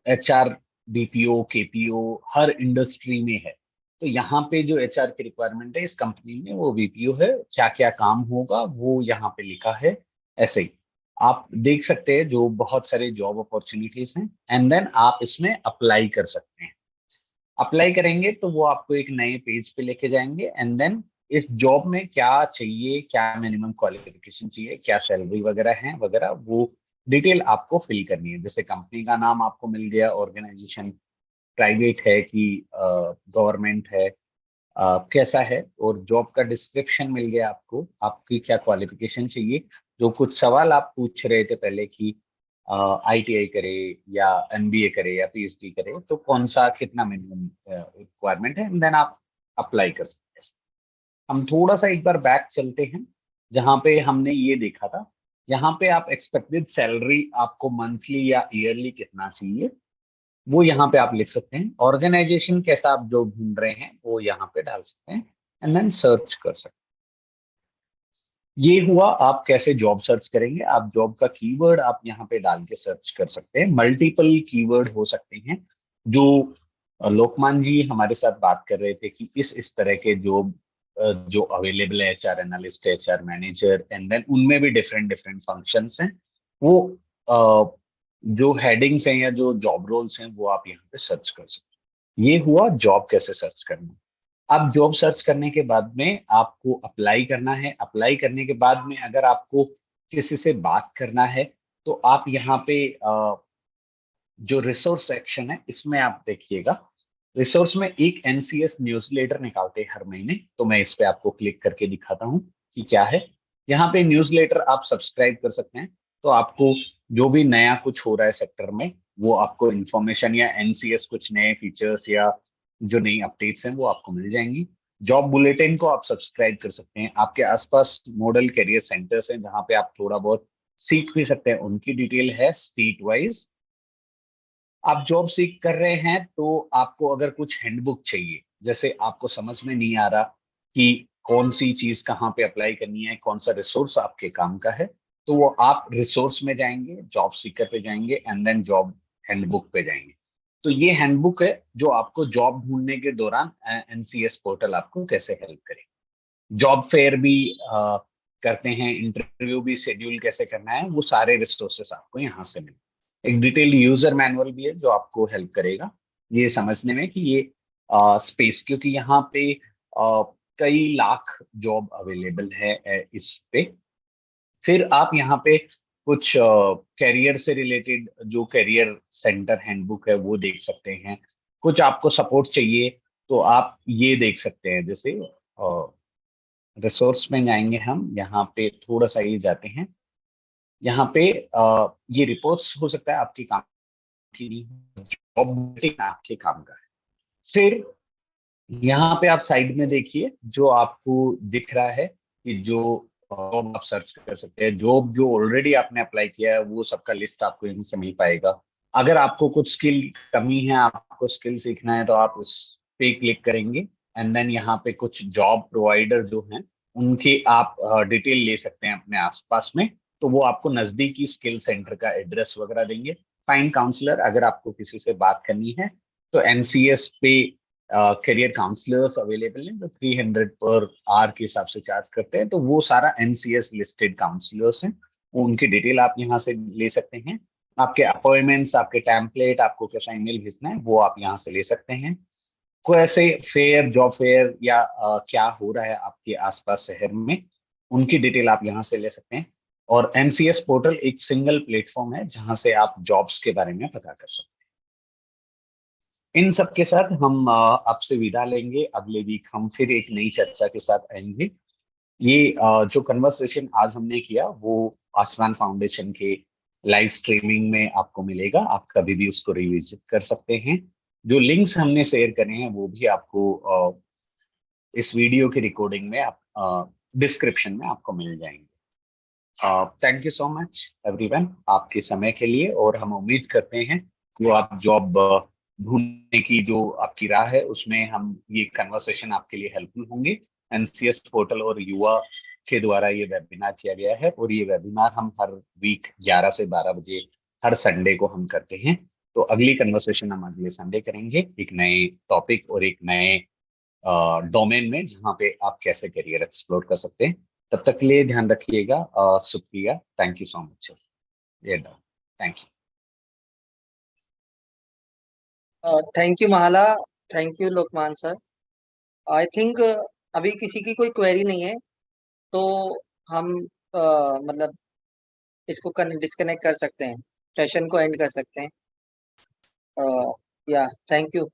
HR, BPO, KPO हर इंडस्ट्री में है। तो यहाँ पे जो HR की रिक्वायरमेंट है इस कंपनी में, वो BPO है। क्या क्या काम होगा वो यहाँ पे लिखा है। ऐसे ही आप देख सकते हैं जो बहुत सारे जॉब अपॉर्चुनिटीज हैं। एंड देन आप इसमें अप्लाई कर सकते हैं। अप्लाई करेंगे तो वो आपको एक नए पेज पे लेके जाएंगे। एंड देन इस जॉब में क्या चाहिए, क्या मिनिमम क्वालिफिकेशन चाहिए, क्या सैलरी वगैरह है वगैरह, वो डिटेल आपको फिल करनी है। जैसे कंपनी का नाम आपको मिल गया, ऑर्गेनाइजेशन प्राइवेट है कि गवर्नमेंट है, कैसा है, और जॉब का डिस्क्रिप्शन मिल गया आपको, आपकी क्या क्वालिफिकेशन चाहिए। जो कुछ सवाल आप पूछ रहे थे पहले कि ITI करे या MBA करे या PhD करे, तो कौन सा कितना मिनिमम रिक्वायरमेंट है, देन आप अप्लाई कर सकते हैं। हम थोड़ा सा एक बार बैक चलते हैं, जहाँ पे हमने ये देखा था। यहाँ पे आप एक्सपेक्टेड सैलरी आपको मंथली या ईयरली कितना चाहिए, वो यहाँ पे आप लिख सकते हैं। ऑर्गेनाइजेशन कैसा आप जो ढूंढ रहे हैं वो यहाँ पे डाल सकते हैं, एंड देन सर्च कर सकते हैं। ये हुआ आप कैसे जॉब सर्च करेंगे। आप जॉब का कीवर्ड आप यहाँ पे डाल के सर्च कर सकते हैं। मल्टीपल कीवर्ड हो सकते हैं। जो लोकमान जी हमारे साथ बात कर रहे थे कि इस तरह के जॉब जो अवेलेबल है, HR analyst, HR manager, and then उनमें भी डिफरेंट डिफरेंट फंक्शंस हैं। वो जो हेडिंग्स हैं या जो जॉब रोल्स हैं वो आप यहाँ पे सर्च कर सकते हैं। ये हुआ जॉब कैसे सर्च करना। अब जॉब सर्च करने के बाद में आपको अप्लाई करना है। अप्लाई करने के बाद में अगर आपको किसी से बात करना है, तो आप यहाँ पे जो रिसोर्स सेक्शन है इसमें आप देखिएगा। रिसोर्स में एक NCS न्यूज़लेटर निकालते हैं हर महीने, तो मैं इस पे आपको क्लिक करके दिखाता हूँ कि क्या है। यहाँ पे न्यूज़लेटर आप सब्सक्राइब कर सकते हैं। तो आपको जो भी नया कुछ हो रहा है सेक्टर में, वो आपको इन्फॉर्मेशन या NCS कुछ नए फीचर्स या जो नई अपडेट्स हैं वो आपको मिल जाएंगी। जॉब बुलेटिन को आप सब्सक्राइब कर सकते हैं। आपके आसपास मॉडल करियर सेंटर्स हैं जहाँ पे आप थोड़ा बहुत सीख भी सकते हैं, उनकी डिटेल है स्टेट वाइज। आप जॉब सीख कर रहे हैं तो आपको अगर कुछ हैंडबुक चाहिए, जैसे आपको समझ में नहीं आ रहा कि कौन सी चीज कहाँ पे अप्लाई करनी है, कौन सा रिसोर्स आपके काम का है, तो वो आप रिसोर्स में जाएंगे, जॉब सीकर पे जाएंगे एंड देन जॉब हैंडबुक पे जाएंगे। तो ये हैंडबुक है जो आपको जॉब ढूंढने के दौरान एनसीएस पोर्टल आपको कैसे हेल्प करेगा। जॉब फेयर भी करते हैं, इंटरव्यू भी शेड्यूल कैसे करना है, वो सारे रिसोर्सेस आपको यहाँ से मिले। एक डिटेल्ड यूजर मैनुअल भी है जो आपको हेल्प करेगा ये समझने में कि ये स्पेस, क्योंकि यहाँ पे कई लाख जॉब अवेलेबल है इस पे। फिर आप यहाँ पे कुछ कैरियर से रिलेटेड जो कैरियर सेंटर हैंडबुक है वो देख सकते हैं। कुछ आपको सपोर्ट चाहिए तो आप ये देख सकते हैं, जैसे रिसोर्स में जाएंगे हम, यहाँ पे थोड़ा सा ये जाते हैं, यहाँ पे ये रिपोर्ट्स हो सकता है आपके काम की नहीं हो, जॉब आपके काम का है। फिर यहाँ पे आप साइड में देखिए जो आपको दिख रहा है कि जो जॉब आप सर्च कर सकते हैं, जॉब जो ऑलरेडी आपने अप्लाई किया है वो सबका लिस्ट आपको यहीं से मिल पाएगा। अगर आपको कुछ स्किल कमी है, आपको स्किल सीखना है, तो आप उस पे क्लिक करेंगे एंड देन यहाँ पे कुछ जॉब प्रोवाइडर जो हैं उनके आप डिटेल ले सकते हैं अपने आसपास में, तो वो आपको नजदीकी स्किल सेंटर का एड्रेस वगैरह देंगे। फाइंड काउंसलर, अगर आपको किसी से बात करनी है तो एनसीएस पे करियर काउंसलर्स अवेलेबल हैं जो 300 पर आवर के हिसाब से चार्ज करते हैं, तो वो सारा एनसीएस लिस्टेड काउंसलर्स हैं, उनकी डिटेल आप यहाँ से ले सकते हैं। आपके अपॉइंटमेंट्स, आपके टेम्पलेट, आपको कैसा ईमेल भेजना है वो आप यहाँ से ले सकते हैं। कोई ऐसे फेयर, जॉब फेयर या क्या हो रहा है आपके आसपास शहर में, उनकी डिटेल आप यहाँ से ले सकते हैं। और एनसीएस पोर्टल एक सिंगल प्लेटफॉर्म है जहां से आप जॉब्स के बारे में पता कर सकते हैं। इन सब के साथ हम आपसे विदा लेंगे। अगले वीक हम फिर एक नई चर्चा के साथ आएंगे। ये जो कन्वर्सेशन आज हमने किया वो आसमान फाउंडेशन के लाइव स्ट्रीमिंग में आपको मिलेगा, आप कभी भी उसको रिविजिट कर सकते हैं। जो लिंक्स हमने शेयर करे हैं वो भी आपको इस वीडियो की रिकॉर्डिंग में आप डिस्क्रिप्शन में आपको मिल जाएंगे। Thank you so much everyone आपके समय के लिए, और हम उम्मीद करते हैं जो आप जॉब ढूंढने की जो आपकी राह है उसमें हम ये कन्वर्सेशन आपके लिए हेल्पफुल होंगे। एनसीएस पोर्टल और युवा के द्वारा ये वेबिनार किया गया है, और ये वेबिनार हम हर वीक 11 से 12 बजे हर संडे को हम करते हैं। तो अगली कन्वर्सेशन हम अगले संडे करेंगे एक नए टॉपिक और एक नए डोमेन में जहाँ पे आप कैसे करियर एक्सप्लोर कर सकते हैं। तब तक के लिए ध्यान रखिएगा। शुक्रिया, thank you so much. Thank you. Thank you Mala, thank you Lokmanya sir. I think अभी किसी की कोई क्वेरी नहीं है, तो हम मतलब इसको डिस्कनेक्ट कर सकते हैं, सेशन को एंड कर सकते हैं। या थैंक यू।